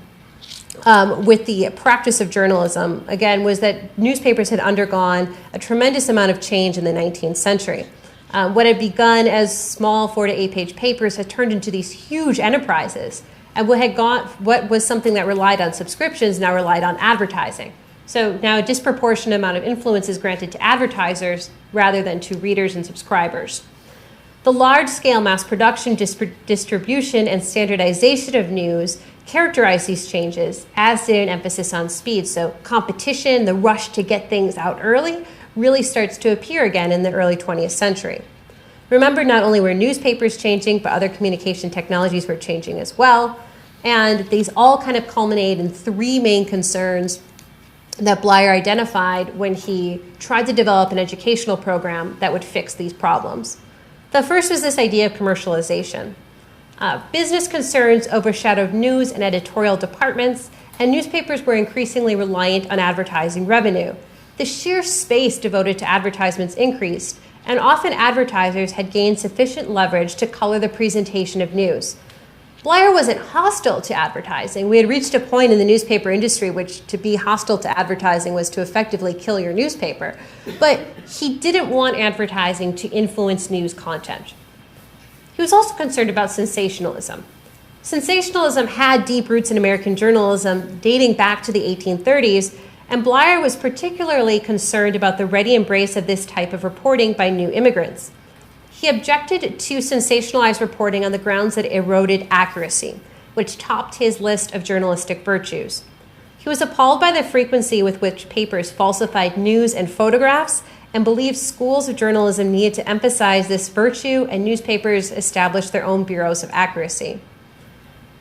S2: with the practice of journalism, again, was that newspapers had undergone a tremendous amount of change in the 19th century. What had begun as small 4 to 8 page papers had turned into these huge enterprises. And what was something that relied on subscriptions now relied on advertising. So now a disproportionate amount of influence is granted to advertisers rather than to readers and subscribers. The large-scale mass production, distribution, and standardization of news characterize these changes, as did an emphasis on speed. So competition, the rush to get things out early, really starts to appear again in the early 20th century. Remember, not only were newspapers changing, but other communication technologies were changing as well. And these all kind of culminate in 3 main concerns that Bleyer identified when he tried to develop an educational program that would fix these problems. The first was this idea of commercialization. Business concerns overshadowed news and editorial departments, and newspapers were increasingly reliant on advertising revenue. The sheer space devoted to advertisements increased, and often advertisers had gained sufficient leverage to color the presentation of news. Bleyer wasn't hostile to advertising. We had reached a point in the newspaper industry which to be hostile to advertising was to effectively kill your newspaper. But he didn't want advertising to influence news content. He was also concerned about sensationalism. Sensationalism had deep roots in American journalism dating back to the 1830s, and Bleyer was particularly concerned about the ready embrace of this type of reporting by new immigrants. He objected to sensationalized reporting on the grounds that it eroded accuracy, which topped his list of journalistic virtues. He was appalled by the frequency with which papers falsified news and photographs and believed schools of journalism needed to emphasize this virtue and newspapers established their own bureaus of accuracy.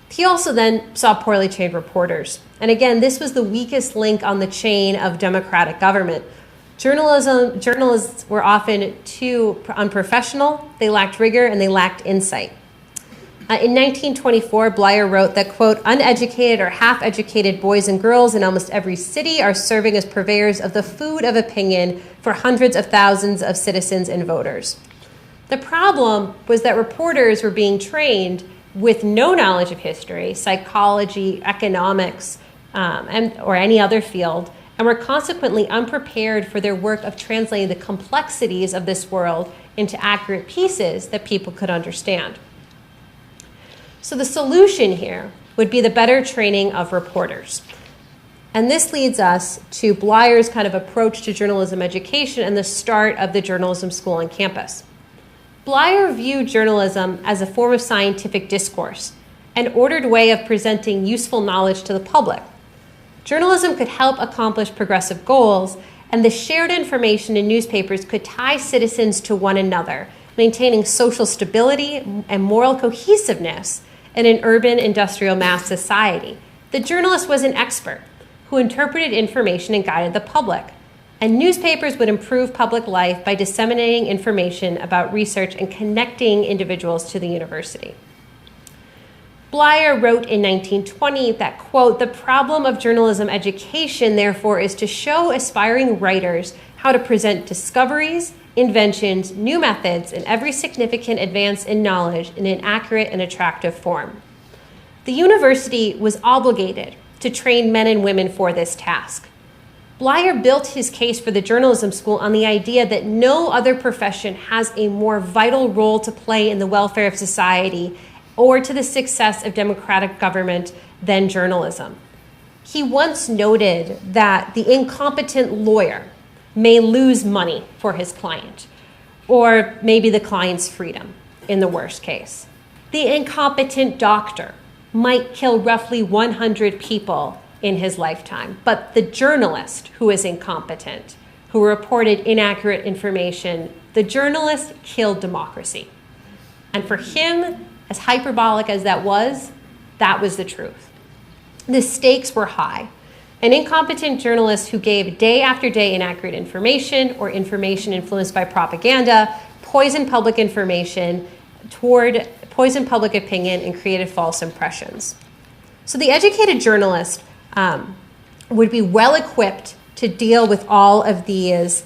S2: He also then saw poorly trained reporters. And again, this was the weakest link on the chain of democratic government. Journalists were often too unprofessional, they lacked rigor, and they lacked insight. In 1924, Bleyer wrote that, quote, uneducated or half-educated boys and girls in almost every city are serving as purveyors of the food of opinion for hundreds of thousands of citizens and voters. The problem was that reporters were being trained with no knowledge of history, psychology, economics, or any other field, and were consequently unprepared for their work of translating the complexities of this world into accurate pieces that people could understand. So the solution here would be the better training of reporters. And this leads us to Bleyer's kind of approach to journalism education and the start of the journalism school on campus. Bleyer viewed journalism as a form of scientific discourse, an ordered way of presenting useful knowledge to the public. Journalism could help accomplish progressive goals, and the shared information in newspapers could tie citizens to one another, maintaining social stability and moral cohesiveness in an urban industrial mass society. The journalist was an expert who interpreted information and guided the public. And newspapers would improve public life by disseminating information about research and connecting individuals to the university. Bleyer wrote in 1920 that, quote, "The problem of journalism education, therefore, is to show aspiring writers how to present discoveries, inventions, new methods, and every significant advance in knowledge in an accurate and attractive form." The university was obligated to train men and women for this task. Bleyer built his case for the journalism school on the idea that no other profession has a more vital role to play in the welfare of society or to the success of democratic government than journalism. He once noted that the incompetent lawyer may lose money for his client, or maybe the client's freedom in the worst case. The incompetent doctor might kill roughly 100 people in his lifetime, but the journalist who is incompetent, who reported inaccurate information, the journalist killed democracy. And for him, as hyperbolic as that was the truth. The stakes were high. An incompetent journalist who gave day after day inaccurate information or information influenced by propaganda poisoned public information poisoned public opinion and created false impressions. So the educated journalist would be well equipped to deal with all of these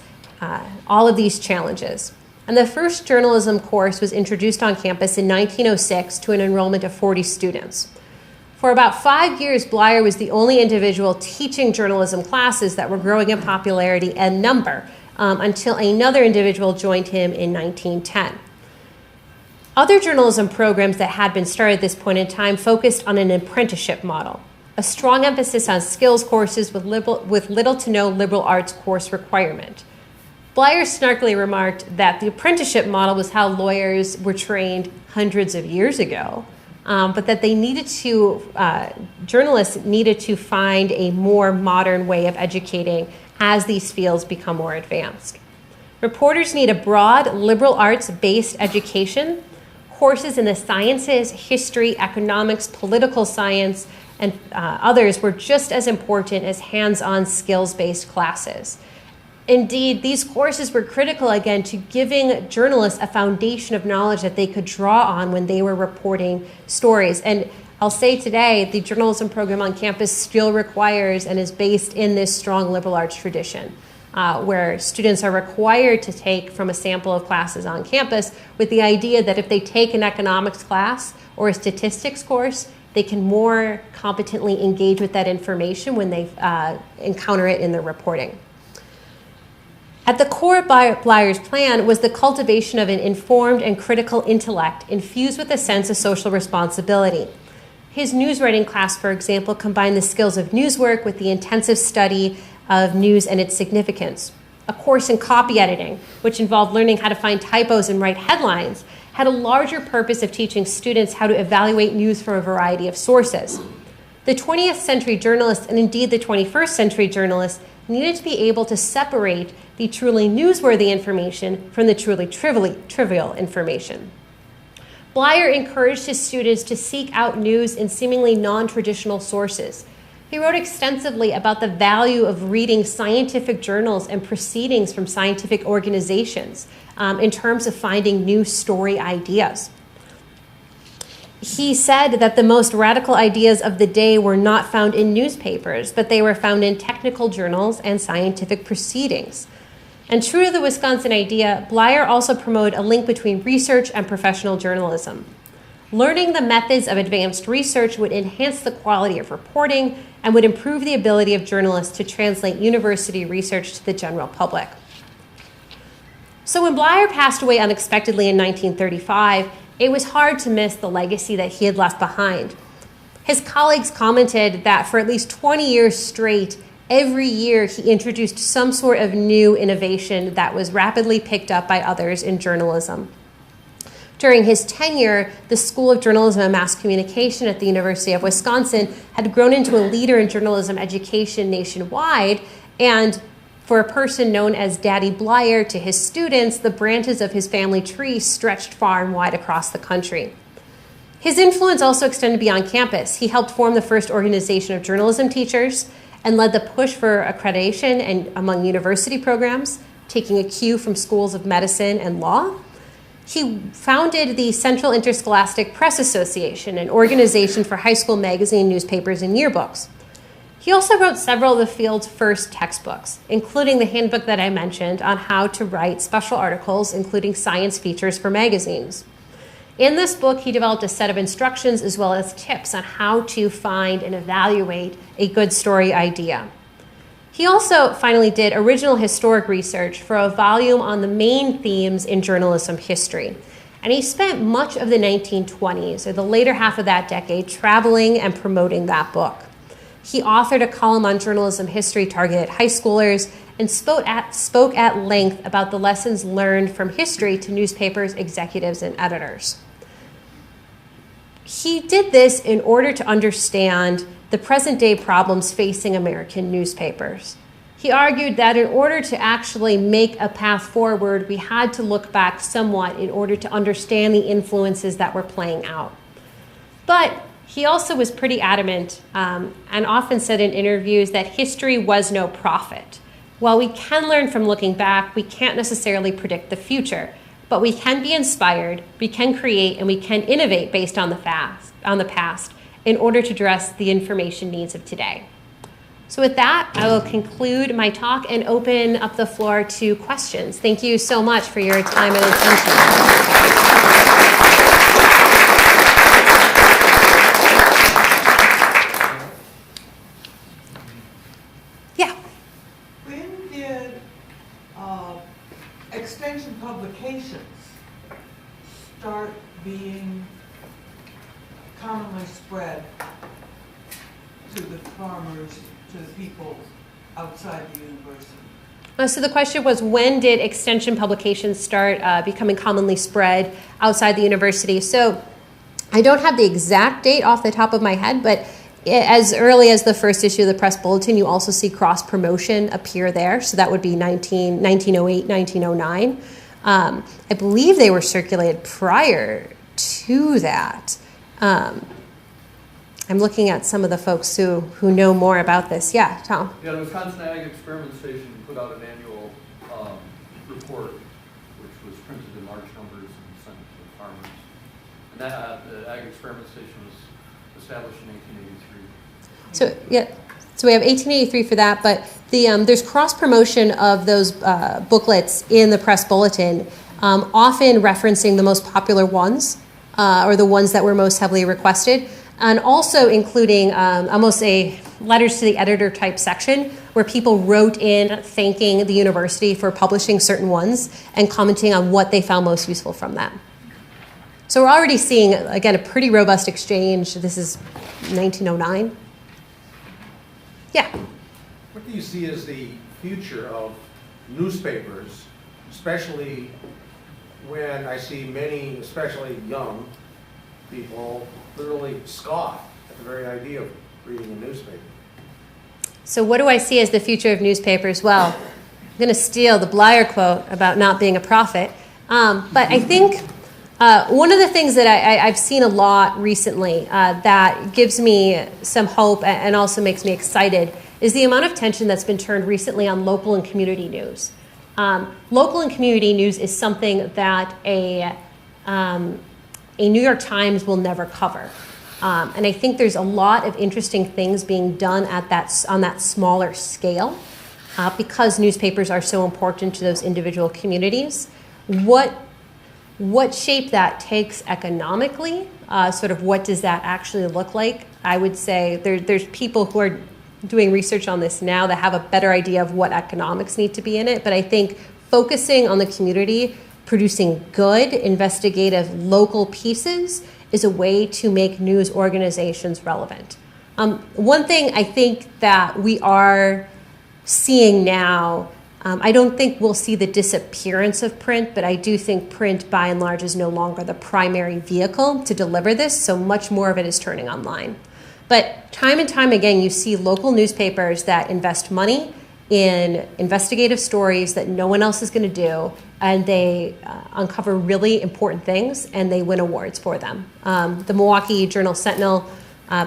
S2: challenges. And the first journalism course was introduced on campus in 1906 to an enrollment of 40 students. For about 5 years, Bleyer was the only individual teaching journalism classes that were growing in popularity and number until another individual joined him in 1910. Other journalism programs that had been started at this point in time focused on an apprenticeship model, a strong emphasis on skills courses with little to no liberal arts course requirement. Bleyer snarkily remarked that the apprenticeship model was how lawyers were trained hundreds of years ago, but that journalists needed to find a more modern way of educating as these fields become more advanced. Reporters need a broad liberal arts-based education. Courses in the sciences, history, economics, political science, and others were just as important as hands-on skills-based classes. Indeed, these courses were critical, again, to giving journalists a foundation of knowledge that they could draw on when they were reporting stories. And I'll say today, the journalism program on campus still requires and is based in this strong liberal arts tradition, where students are required to take from a sample of classes on campus with the idea that if they take an economics class or a statistics course, they can more competently engage with that information when they encounter it in their reporting. At the core of Bleyer's plan was the cultivation of an informed and critical intellect infused with a sense of social responsibility. His newswriting class, for example, combined the skills of newswork with the intensive study of news and its significance. A course in copy editing, which involved learning how to find typos and write headlines, had a larger purpose of teaching students how to evaluate news from a variety of sources. The 20th century journalists, and indeed the 21st century journalists, needed to be able to separate the truly newsworthy information from the truly trivial information. Bleyer encouraged his students to seek out news in seemingly non-traditional sources. He wrote extensively about the value of reading scientific journals and proceedings from scientific organizations in terms of finding new story ideas. He said that the most radical ideas of the day were not found in newspapers, but they were found in technical journals and scientific proceedings. And true to the Wisconsin idea, Bleyer also promoted a link between research and professional journalism. Learning the methods of advanced research would enhance the quality of reporting and would improve the ability of journalists to translate university research to the general public. So when Bleyer passed away unexpectedly in 1935, it was hard to miss the legacy that he had left behind. His colleagues commented that for at least 20 years straight, every year he introduced some sort of new innovation that was rapidly picked up by others in journalism. During his tenure, the School of Journalism and Mass Communication at the University of Wisconsin had grown into a leader in journalism education nationwide, and for a person known as Daddy Bleyer to his students, the branches of his family tree stretched far and wide across the country. His influence also extended beyond campus. He helped form the first organization of journalism teachers and led the push for accreditation and among university programs, taking a cue from schools of medicine and law. He founded the Central Interscholastic Press Association, an organization for high school magazine, newspapers, and yearbooks. He also wrote several of the field's first textbooks, including the handbook that I mentioned on how to write special articles, including science features for magazines. In this book, he developed a set of instructions as well as tips on how to find and evaluate a good story idea. He also finally did original historic research for a volume on the main themes in journalism history. And he spent much of the 1920s, or the later half of that decade, traveling and promoting that book. He authored a column on journalism history targeted at high schoolers and spoke at length about the lessons learned from history to newspapers, executives, and editors. He did this in order to understand the present-day problems facing American newspapers. He argued that in order to actually make a path forward, we had to look back somewhat in order to understand the influences that were playing out. But he also was pretty adamant and often said in interviews that history was no prophet. While we can learn from looking back, we can't necessarily predict the future, but we can be inspired, we can create, and we can innovate based on the past in order to address the information needs of today. So with that, I will conclude my talk and open up the floor to questions. Thank you so much for your time and attention. Yeah.
S3: When did extension publications start being commonly spread to the farmers, to the people outside the university?
S2: So the question was, when did extension publications start becoming commonly spread outside the university? So I don't have the exact date off the top of my head, but as early as the first issue of the Press Bulletin, you also see cross-promotion appear there. So that would be 1908, 1909. I believe they were circulated prior to that. I'm looking at some of the folks who know more about this. Yeah, Tom?
S4: Yeah, the Wisconsin Ag Experiment Station put out an annual report, which was printed in large numbers and sent to the farmers. And that the Ag Experiment Station was established in 1883.
S2: So, yeah, so we have 1883 for that, but there's cross-promotion of those booklets in the Press Bulletin, often referencing the most popular ones, or the ones that were most heavily requested, and also including almost a letters to the editor type section where people wrote in thanking the university for publishing certain ones and commenting on what they found most useful from them. So we're already seeing, again, a pretty robust exchange. This is 1909. Yeah?
S5: What do you see as the future of newspapers, especially when I see many, especially young people, literally scoff at the very idea of reading a newspaper?
S2: So what do I see as the future of newspapers? Well, I'm going to steal the Bleyer quote about not being a prophet. But I think one of the things that I've seen a lot recently that gives me some hope and also makes me excited is the amount of attention that's been turned recently on local and community news. Local and community news is something that a New York Times will never cover. And I think there's a lot of interesting things being done on that smaller scale because newspapers are so important to those individual communities. What shape that takes economically, sort of what does that actually look like? I would say there's people who are doing research on this now that have a better idea of what economics need to be in it. But I think focusing on the community, producing good, investigative, local pieces is a way to make news organizations relevant. One thing I think that we are seeing now I don't think we'll see the disappearance of print, but I do think print, by and large, is no longer the primary vehicle to deliver this, so much more of it is turning online. But time and time again, you see local newspapers that invest money in investigative stories that no one else is going to do, and they uncover really important things, and they win awards for them. The Milwaukee Journal Sentinel,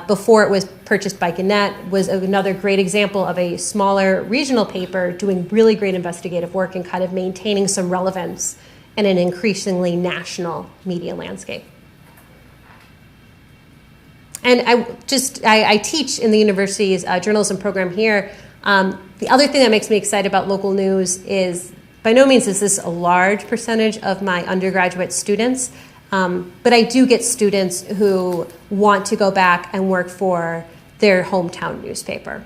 S2: before it was purchased by Gannett, was another great example of a smaller regional paper doing really great investigative work and kind of maintaining some relevance in an increasingly national media landscape. And I teach in the university's journalism program here. The other thing that makes me excited about local news is, by no means is this a large percentage of my undergraduate students, but I do get students who want to go back and work for their hometown newspaper.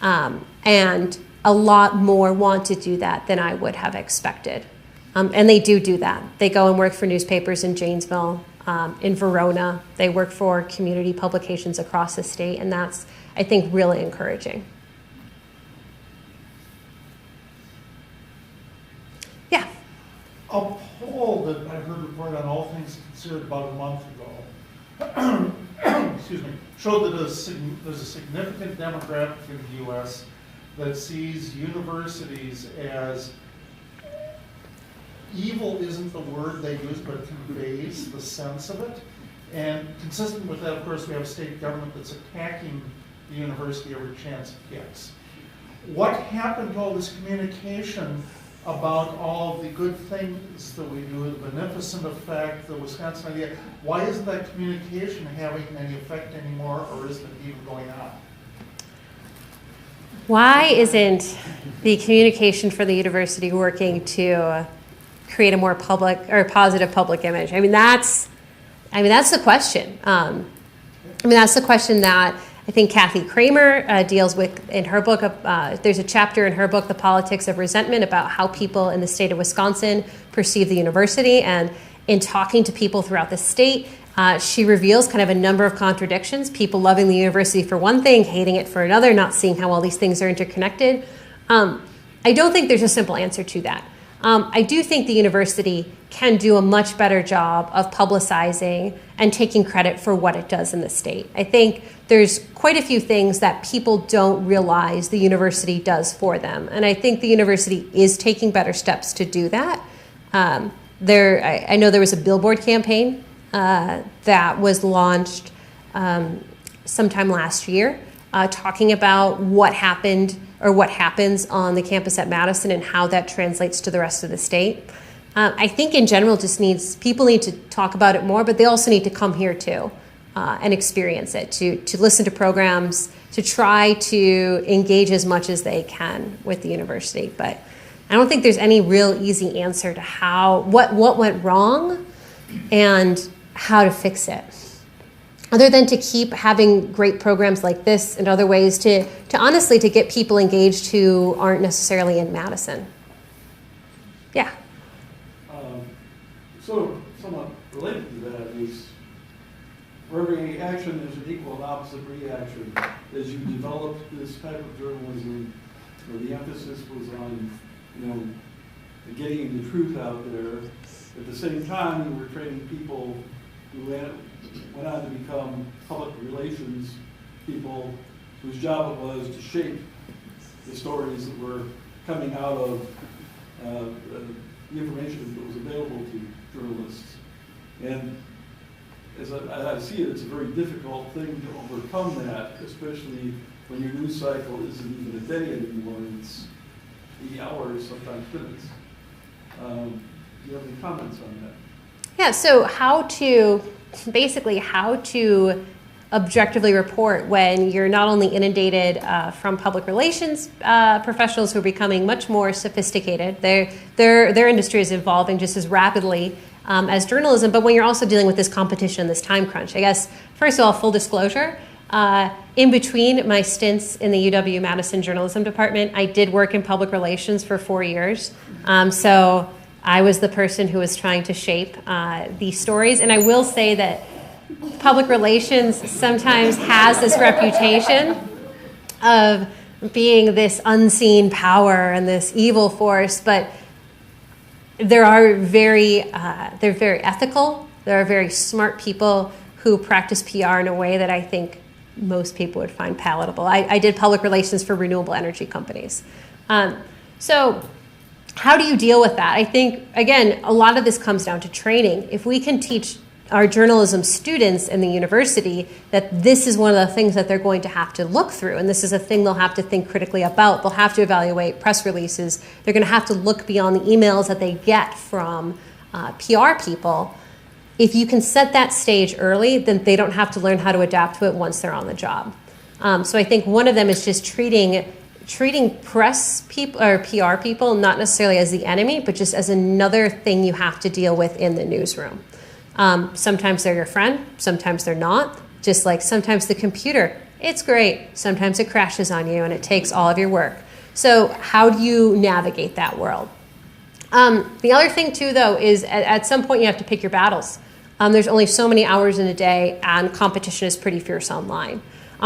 S2: And a lot more want to do that than I would have expected. And they do that. They go and work for newspapers in Janesville, in Verona. They work for community publications across the state, and that's, I think, really encouraging. Yeah.
S6: A poll that I heard reported on All Things Considered about a month ago, excuse me, showed that there's a significant demographic in the U.S. that sees universities as, evil isn't the word they use, but it conveys the sense of it. And consistent with that, of course, we have a state government that's attacking the university every chance it gets. What happened to all this communication about all of the good things that we do, the beneficent effect, the Wisconsin idea? Why isn't that communication having any effect anymore, or isn't it even going on?
S2: Why isn't the communication for the university working to create a more public or positive public image? I mean, that's the question. That's the question that I think Kathy Kramer deals with in her book. There's a chapter in her book, The Politics of Resentment, about how people in the state of Wisconsin perceive the university. And in talking to people throughout the state, she reveals kind of a number of contradictions. People loving the university for one thing, hating it for another, not seeing how all these things are interconnected. I don't think there's a simple answer to that. I do think the university can do a much better job of publicizing and taking credit for what it does in the state. I think there's quite a few things that people don't realize the university does for them. And I think the university is taking better steps to do that. I know there was a billboard campaign that was launched sometime last year talking about what happened or what happens on the campus at Madison and how that translates to the rest of the state. I think in general people need to talk about it more, but they also need to come here too and experience it, to listen to programs, to try to engage as much as they can with the university. But I don't think there's any real easy answer to what went wrong and how to fix it, other than to keep having great programs like this and other ways to honestly to get people engaged who aren't necessarily in Madison. Yeah.
S7: Sort of somewhat related to that is, for every action there's an equal and opposite reaction. As you developed this type of journalism, where the emphasis was on, getting the truth out there, at the same time you were training people who went on to become public relations people whose job it was to shape the stories that were coming out of the information that was available to journalists. And as I see it, it's a very difficult thing to overcome that, especially when your news cycle isn't even a day anymore. It's 8 hours, sometimes minutes. Do you have any comments on that?
S2: Yeah, so how to objectively report when you're not only inundated from public relations professionals who are becoming much more sophisticated. Their industry is evolving just as rapidly as journalism, but when you're also dealing with this competition, this time crunch. I guess, first of all, full disclosure, in between my stints in the UW-Madison journalism department, I did work in public relations for 4 years. So I was the person who was trying to shape these stories. And I will say that public relations sometimes has this reputation of being this unseen power and this evil force, but they're very ethical. There are very smart people who practice PR in a way that I think most people would find palatable. I did public relations for renewable energy companies. So how do you deal with that? I think, again, a lot of this comes down to training. If we can teach our journalism students in the university that this is one of the things that they're going to have to look through, and this is a thing they'll have to think critically about. They'll have to evaluate press releases. They're going to have to look beyond the emails that they get from PR people. If you can set that stage early, then they don't have to learn how to adapt to it once they're on the job. So I think one of them is just treating press people or PR people not necessarily as the enemy, but just as another thing you have to deal with in the newsroom. Sometimes they're your friend, sometimes they're not. Just like sometimes the computer, it's great. Sometimes it crashes on you and it takes all of your work. So how do you navigate that world? The other thing too, though, is at some point you have to pick your battles. There's only so many hours in a day and competition is pretty fierce online.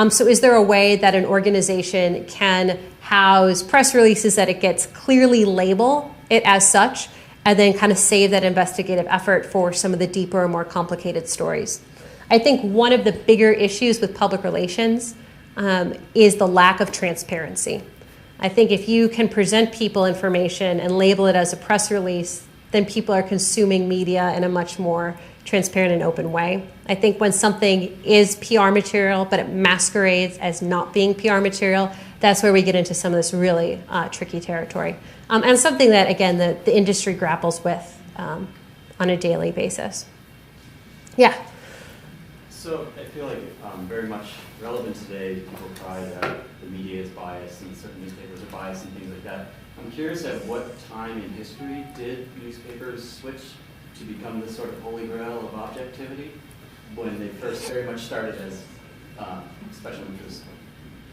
S2: So is there a way that an organization can house press releases that it gets clearly label it as such, and then kind of save that investigative effort for some of the deeper or more complicated stories? I think one of the bigger issues with public relations is the lack of transparency. I think if you can present people information and label it as a press release, then people are consuming media in a much more transparent and open way. I think when something is PR material, but it masquerades as not being PR material, that's where we get into some of this really tricky territory. And something that, again, the industry grapples with on a daily basis. Yeah?
S8: So I feel like very much relevant today, people cry that the media is biased and certain newspapers are biased and things like that. I'm curious at what time in history did newspapers switch to become this sort of holy grail of objectivity when they first very much started as special interest?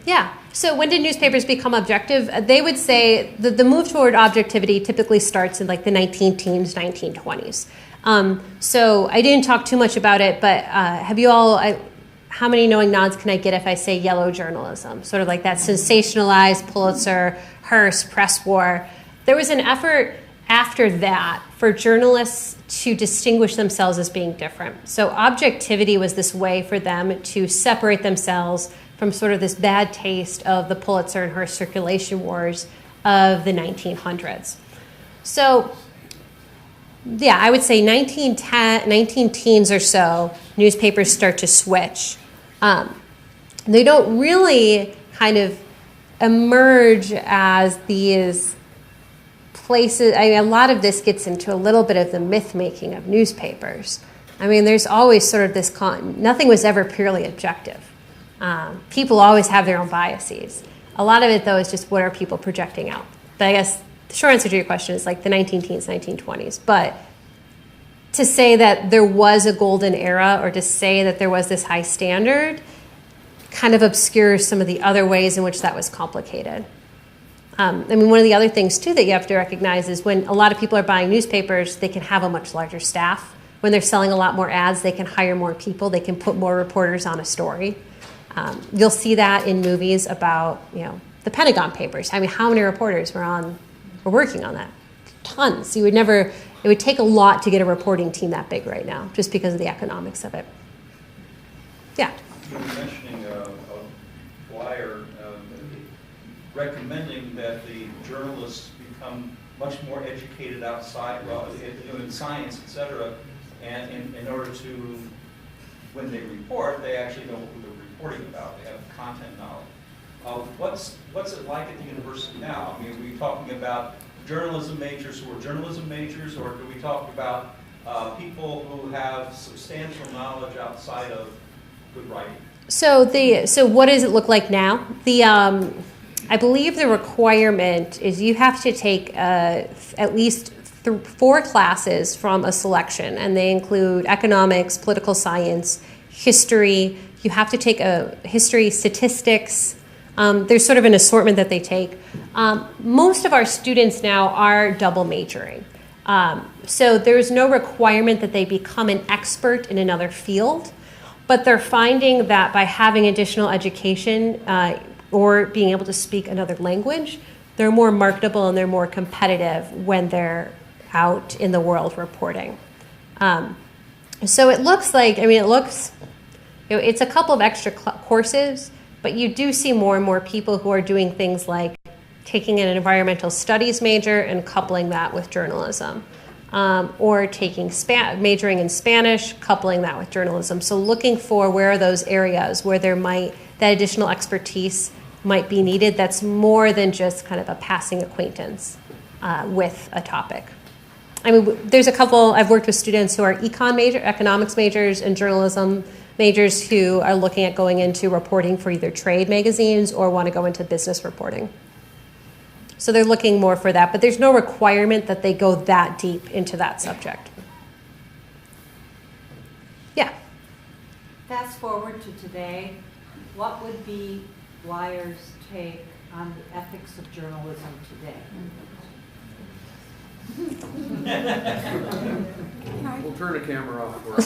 S2: Yeah. So when did newspapers become objective? They would say that the move toward objectivity typically starts in like the 19-teens, 1920s. So I didn't talk too much about it, but have you all, how many knowing nods can I get if I say yellow journalism? Sort of like that sensationalized Pulitzer, Hearst, press war. There was an effort after that for journalists to distinguish themselves as being different. So objectivity was this way for them to separate themselves from sort of this bad taste of the Pulitzer and Hearst circulation wars of the 1900s. So yeah, I would say 19-teens or so, newspapers start to switch. They don't really kind of emerge as these places. I mean, a lot of this gets into a little bit of the myth-making of newspapers. I mean, there's always sort of this, nothing was ever purely objective. People always have their own biases. A lot of it, though, is just what are people projecting out. But I guess the short answer to your question is like the 19-teens, 1920s. But to say that there was a golden era or to say that there was this high standard kind of obscures some of the other ways in which that was complicated. I mean, one of the other things, too, that you have to recognize is when a lot of people are buying newspapers, they can have a much larger staff. When they're selling a lot more ads, they can hire more people. They can put more reporters on a story. You'll see that in movies about, the Pentagon Papers. I mean, how many reporters were working on that? Tons. It would take a lot to get a reporting team that big right now, just because of the economics of it. Yeah?
S9: You were mentioning Bleyer recommending that the journalists become much more educated outside, in science, et cetera, and in order to, when they report, they actually know who they're reporting about. They have content knowledge. What's it like at the university now? I mean, are we talking about journalism majors who are journalism majors, or do we talk about people who have substantial knowledge outside of good writing? So
S2: what does it look like now? I believe the requirement is you have to take at least 4 classes from a selection, and they include economics, political science, history. You have to take a history, statistics. There's sort of an assortment that they take. Most of our students now are double majoring. So there's no requirement that they become an expert in another field, but they're finding that by having additional education, or being able to speak another language, they're more marketable and they're more competitive when they're out in the world reporting. So it looks like, it's a couple of extra courses, but you do see more and more people who are doing things like taking an environmental studies major and coupling that with journalism, or taking majoring in Spanish, coupling that with journalism. So looking for where are those areas where that additional expertise might be needed that's more than just kind of a passing acquaintance with a topic. There's a couple, I've worked with students who are economics majors and journalism majors who are looking at going into reporting for either trade magazines or want to go into business reporting. So they're looking more for that, but there's no requirement that they go that deep into that subject. Yeah?
S10: Fast forward to today, what would be Bleyer's take on the ethics of journalism today?
S4: We'll turn the camera off for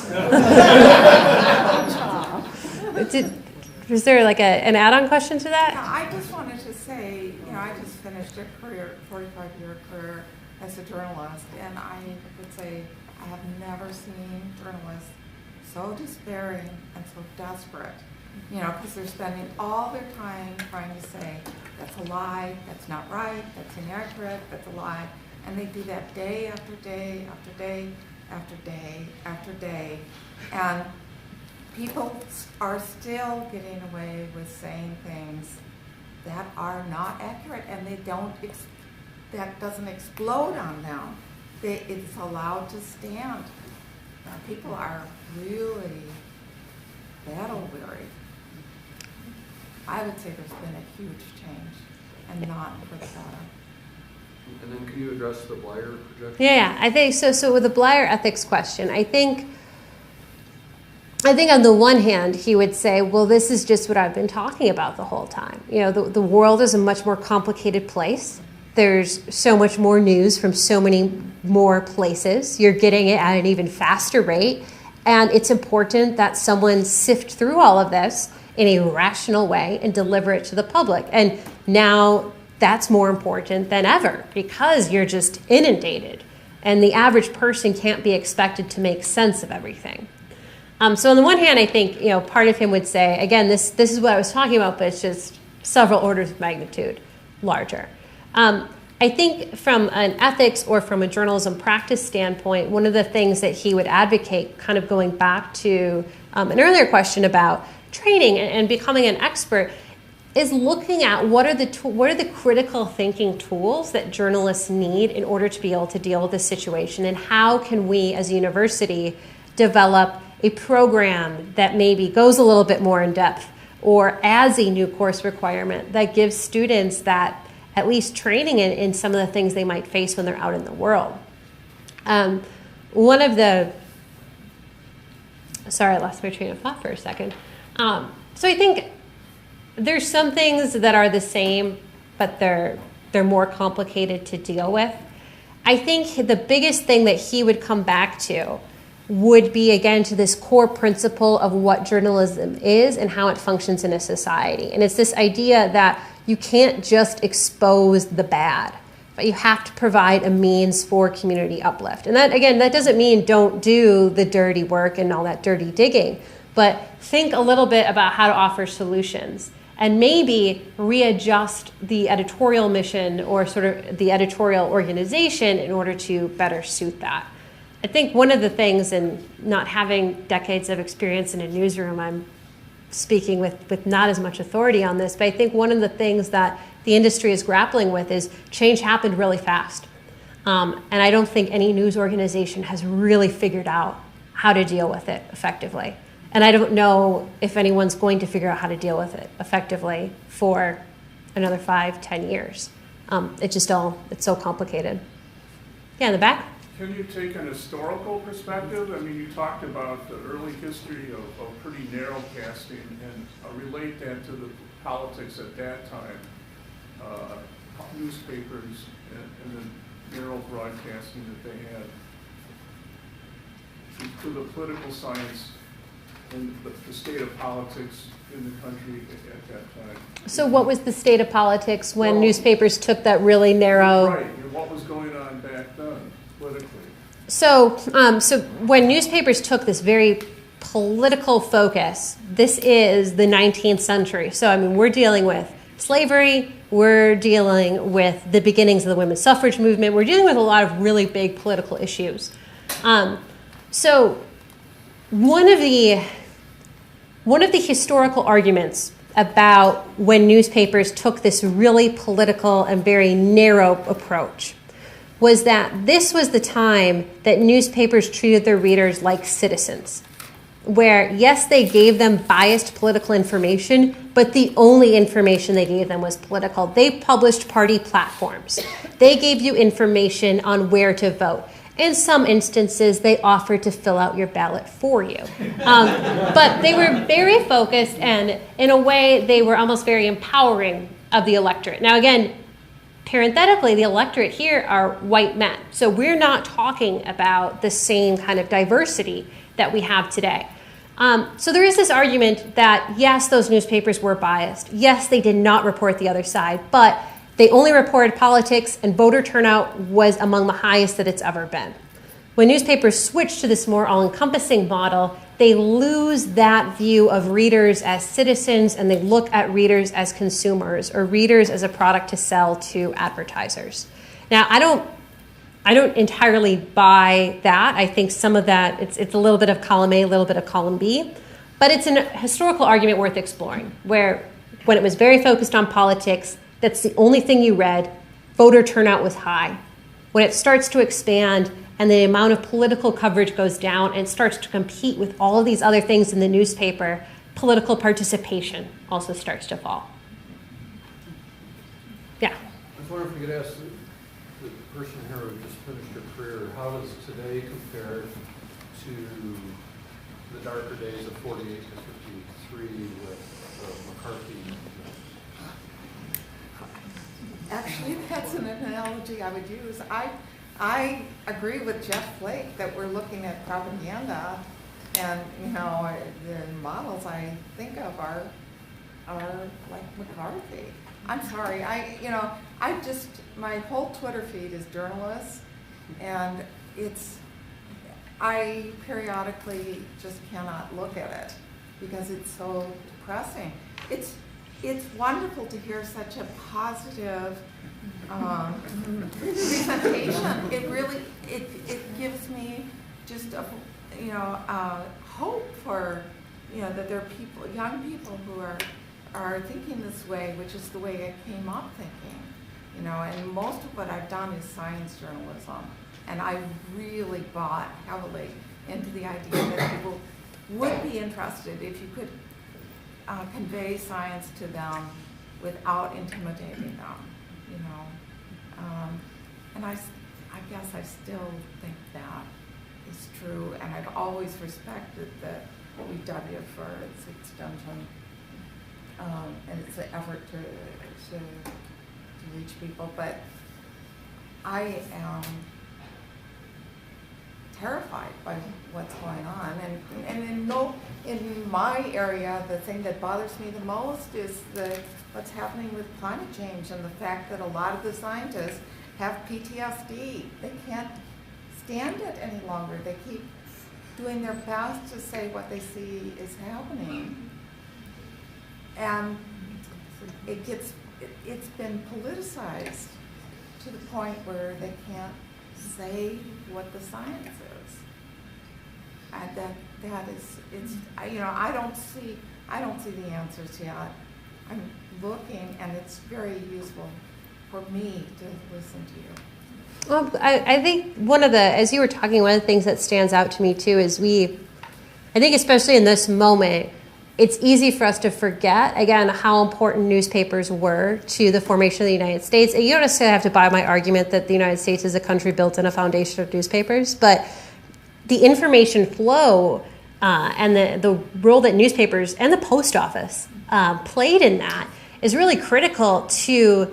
S2: Is there like an add-on question to that?
S11: Yeah, I just wanted to say, I just finished a 45-year career as a journalist, and I would say I have never seen journalists so despairing and so desperate, because they're spending all their time trying to say, that's a lie, that's not right, that's inaccurate, that's a lie. And they do that day after day after day after day after day. And people are still getting away with saying things that are not accurate, and that doesn't explode on them. It's allowed to stand. People are really battle weary. I would say there's been a huge change, and not for the better.
S4: And then can you address the Bleyer projection?
S2: Yeah, I think so. So with the Bleyer ethics question, I think on the one hand, he would say, well, this is just what I've been talking about the whole time. The world is a much more complicated place. There's so much more news from so many more places. You're getting it at an even faster rate. And it's important that someone sift through all of this in a rational way and deliver it to the public. And now that's more important than ever because you're just inundated. And the average person can't be expected to make sense of everything. So on the one hand, I think part of him would say, again, this is what I was talking about, but it's just several orders of magnitude larger. I think from an ethics or from a journalism practice standpoint, one of the things that he would advocate, kind of going back to an earlier question about training and becoming an expert, is looking at what are the critical thinking tools that journalists need in order to be able to deal with this situation, and how can we as a university develop a program that maybe goes a little bit more in depth or adds a new course requirement that gives students that at least training in some of the things they might face when they're out in the world. Sorry, I lost my train of thought for a second. So I think there's some things that are the same, but they're more complicated to deal with. I think the biggest thing that he would come back to would be, again, to this core principle of what journalism is and how it functions in a society. And it's this idea that you can't just expose the bad, but you have to provide a means for community uplift. And that, again, that doesn't mean don't do the dirty work and all that dirty digging, but think a little bit about how to offer solutions and maybe readjust the editorial mission or sort of the editorial organization in order to better suit that. I think one of the things, and not having decades of experience in a newsroom, I'm speaking with not as much authority on this, but I think one of the things that the industry is grappling with is change happened really fast. And I don't think any news organization has really figured out how to deal with it effectively. And I don't know if anyone's going to figure out how to deal with it effectively for another 5-10 years. It's so complicated. Yeah, in the back?
S12: Can you take an historical perspective? I mean, you talked about the early history of pretty narrow casting and relate that to the politics at that time, newspapers and the narrow broadcasting that they had. To the political science and the state of politics in the country at that time.
S2: So what was the state of politics when
S12: Well,
S2: newspapers took that really narrow?
S12: Right, and what was going on back then politically?
S2: So when newspapers took this very political focus, this is the 19th century. So, I mean, we're dealing with slavery, we're dealing with the beginnings of the women's suffrage movement, we're dealing with a lot of really big political issues. So one of the historical arguments about when newspapers took this really political and very narrow approach was that this was the time that newspapers treated their readers like citizens, where, yes, they gave them biased political information, but the only information they gave them was political. They published party platforms. They gave you information on where to vote. In some instances, they offered to fill out your ballot for you. But they were very focused, and in a way, they were almost very empowering of the electorate. Now, again, parenthetically, the electorate here are white men. So we're not talking about the same kind of diversity that we have today. So there is this argument that, yes, those newspapers were biased. Yes, they did not report the other side, but they only reported politics, and voter turnout was among the highest that it's ever been. When newspapers switch to this more all-encompassing model, they lose that view of readers as citizens, and they look at readers as consumers, or readers as a product to sell to advertisers. Now, I don't entirely buy that. I think some of that, it's a little bit of column A, a little bit of column B, but it's a historical argument worth exploring, where when it was very focused on politics, that's the only thing you read, voter turnout was high. When it starts to expand and the amount of political coverage goes down and starts to compete with all of these other things in the newspaper, political participation also starts to fall. Yeah?
S4: I was wondering if you could ask the person here who just finished her career, how does today compare to the darker days of 48 to 53 with McCarthy?
S11: Actually, that's an analogy I would use. I agree with Jeff Flake that we're looking at propaganda, and the models I think of are like McCarthy. I'm sorry, my whole Twitter feed is journalists, and I periodically just cannot look at it because it's so depressing. It's wonderful to hear such a positive presentation. It really it gives me just hope for that there are people, young people who are thinking this way, which is the way I came up thinking. And most of what I've done is science journalism, and I really bought heavily into the idea that people would be interested if you could convey science to them without intimidating them, and I guess I still think that is true, and I've always respected the UW for its extension and its effort to reach people, but I am terrified by what's going on, and in my area, the thing that bothers me the most is what's happening with climate change and the fact that a lot of the scientists have PTSD. They can't stand it any longer. They keep doing their best to say what they see is happening, and it's been politicized to the point where they can't say what the science is, and that is I don't see the answers yet. I'm looking, and it's very useful for me to listen to you.
S2: Well, I think as you were talking, one of the things that stands out to me too is I think especially in this moment, it's easy for us to forget, again, how important newspapers were to the formation of the United States. You don't necessarily have to buy my argument that the United States is a country built on a foundation of newspapers, but the information flow and the role that newspapers and the post office played in that is really critical to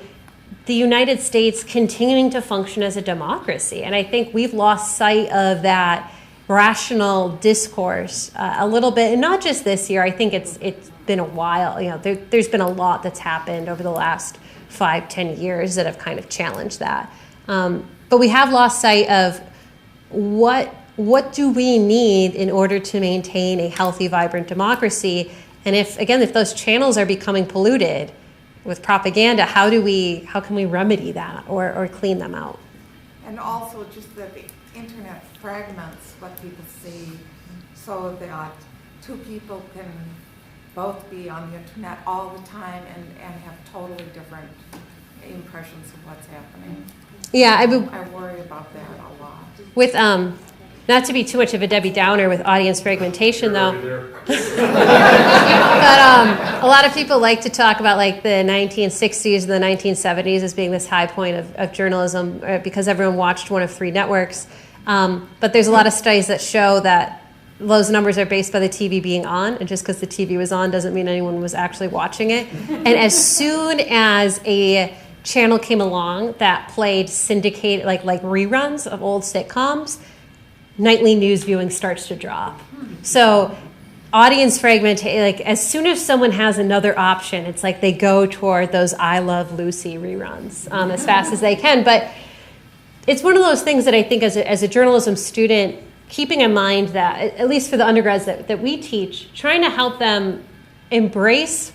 S2: the United States continuing to function as a democracy. And I think we've lost sight of that rational discourse a little bit, and not just this year. I think it's been a while. There's been a lot that's happened over the last 5-10 years that have kind of challenged that. But we have lost sight of what do we need in order to maintain a healthy, vibrant democracy. And if those channels are becoming polluted with propaganda, how can we remedy that or clean them out?
S11: And also just that the internet fragments what people see, so that two people can both be on the internet all the time and have totally different impressions of what's happening.
S2: Yeah,
S11: I worry about that a lot.
S2: With not to be too much of a Debbie Downer with audience fragmentation, though. But a lot of people like to talk about like the 1960s and the 1970s as being this high point of journalism because everyone watched one of 3 networks. But there's a lot of studies that show that those numbers are based by the TV being on, and just because the TV was on doesn't mean anyone was actually watching it. And as soon as a channel came along that played syndicated, like reruns of old sitcoms, nightly news viewing starts to drop. So audience fragmentation, like as soon as someone has another option, it's like they go toward those I Love Lucy reruns as fast as they can. But it's one of those things that I think as a journalism student, keeping in mind that, at least for the undergrads that we teach, trying to help them embrace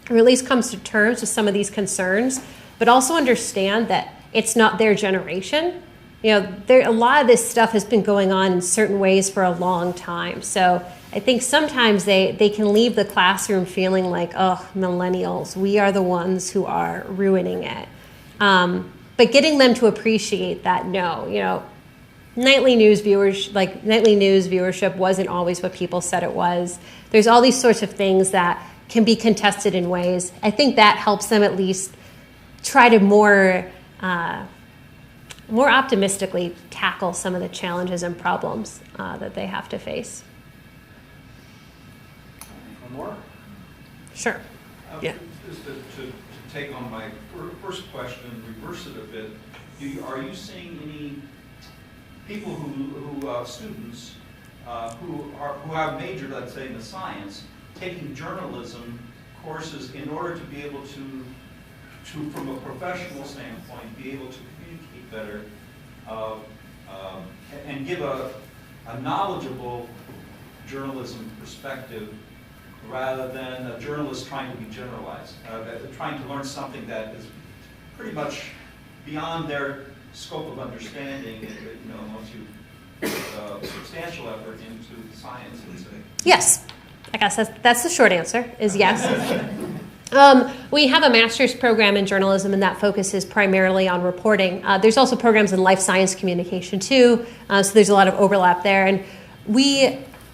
S2: or at least come to terms with some of these concerns, but also understand that it's not their generation. A lot of this stuff has been going on in certain ways for a long time. So I think sometimes they can leave the classroom feeling like, oh, millennials, we are the ones who are ruining it. But getting them to appreciate that, nightly news viewership wasn't always what people said it was. There's all these sorts of things that can be contested in ways. I think that helps them at least try to more optimistically tackle some of the challenges and problems that they have to face.
S9: One more?
S2: Sure. Yeah.
S9: Just to take on my first question and reverse it a bit, are you seeing any people students who have majored, let's say, in the science, taking journalism courses in order to be able to from a professional standpoint, be able to communicate better and give a knowledgeable journalism perspective rather than a journalist trying to be generalized, trying to learn something that is pretty much beyond their scope of understanding, once you put substantial effort into science, let's say.
S2: Yes. I guess that's the short answer, is yes. We have a master's program in journalism, and that focuses primarily on reporting. There's also programs in life science communication, too, so there's a lot of overlap there. And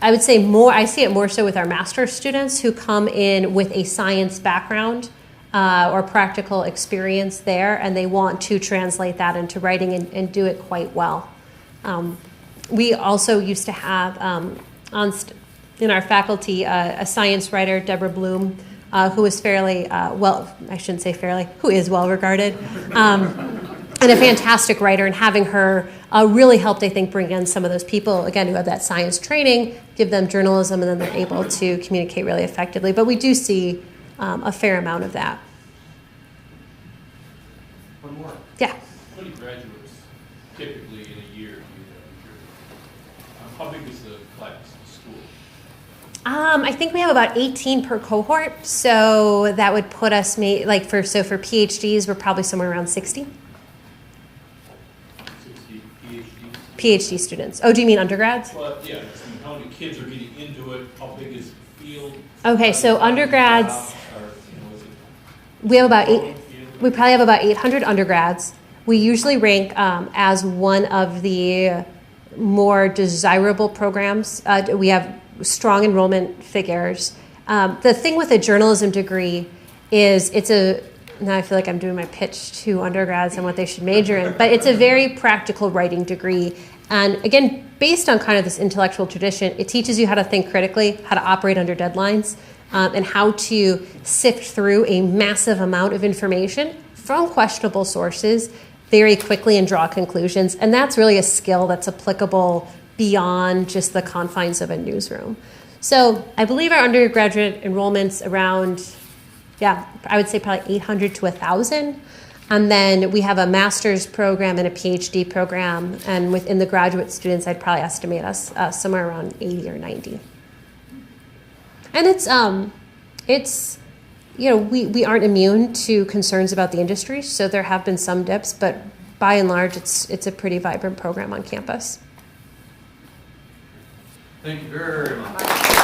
S2: I would say I see it more so with our master's students who come in with a science background or practical experience there, and they want to translate that into writing and do it quite well. We also used to have in our faculty a science writer, Deborah Bloom, who is who is well regarded, and a fantastic writer, and having her really helped, I think, bring in some of those people, again, who have that science training, give them journalism, and then they're able to communicate really effectively. But we do see a fair amount of that.
S4: One more.
S2: Yeah.
S13: How many graduates typically in a year do you have? How big is the class in school?
S2: I think we have about 18 per cohort, so that would put us for PhDs, we're probably somewhere around 60.
S13: 60 PhDs?
S2: PhD students. Oh, do you mean undergrads?
S13: Well, yeah. How many kids are getting into it? How big is the field?
S2: Okay, so undergrads, we probably have about 800 undergrads. We usually rank as one of the more desirable programs. We have strong enrollment figures. The thing with a journalism degree is now I feel like I'm doing my pitch to undergrads and what they should major in, but it's a very practical writing degree. And again, based on kind of this intellectual tradition, it teaches you how to think critically, how to operate under deadlines, and how to sift through a massive amount of information from questionable sources very quickly and draw conclusions. And that's really a skill that's applicable beyond just the confines of a newsroom. So I believe our undergraduate enrollment's around, I would say probably 800 to 1,000. And then we have a master's program and a PhD program. And within the graduate students, I'd probably estimate us somewhere around 80 or 90. And it's we aren't immune to concerns about the industry. So there have been some dips, but by and large, it's a pretty vibrant program on campus.
S4: Thank you very much.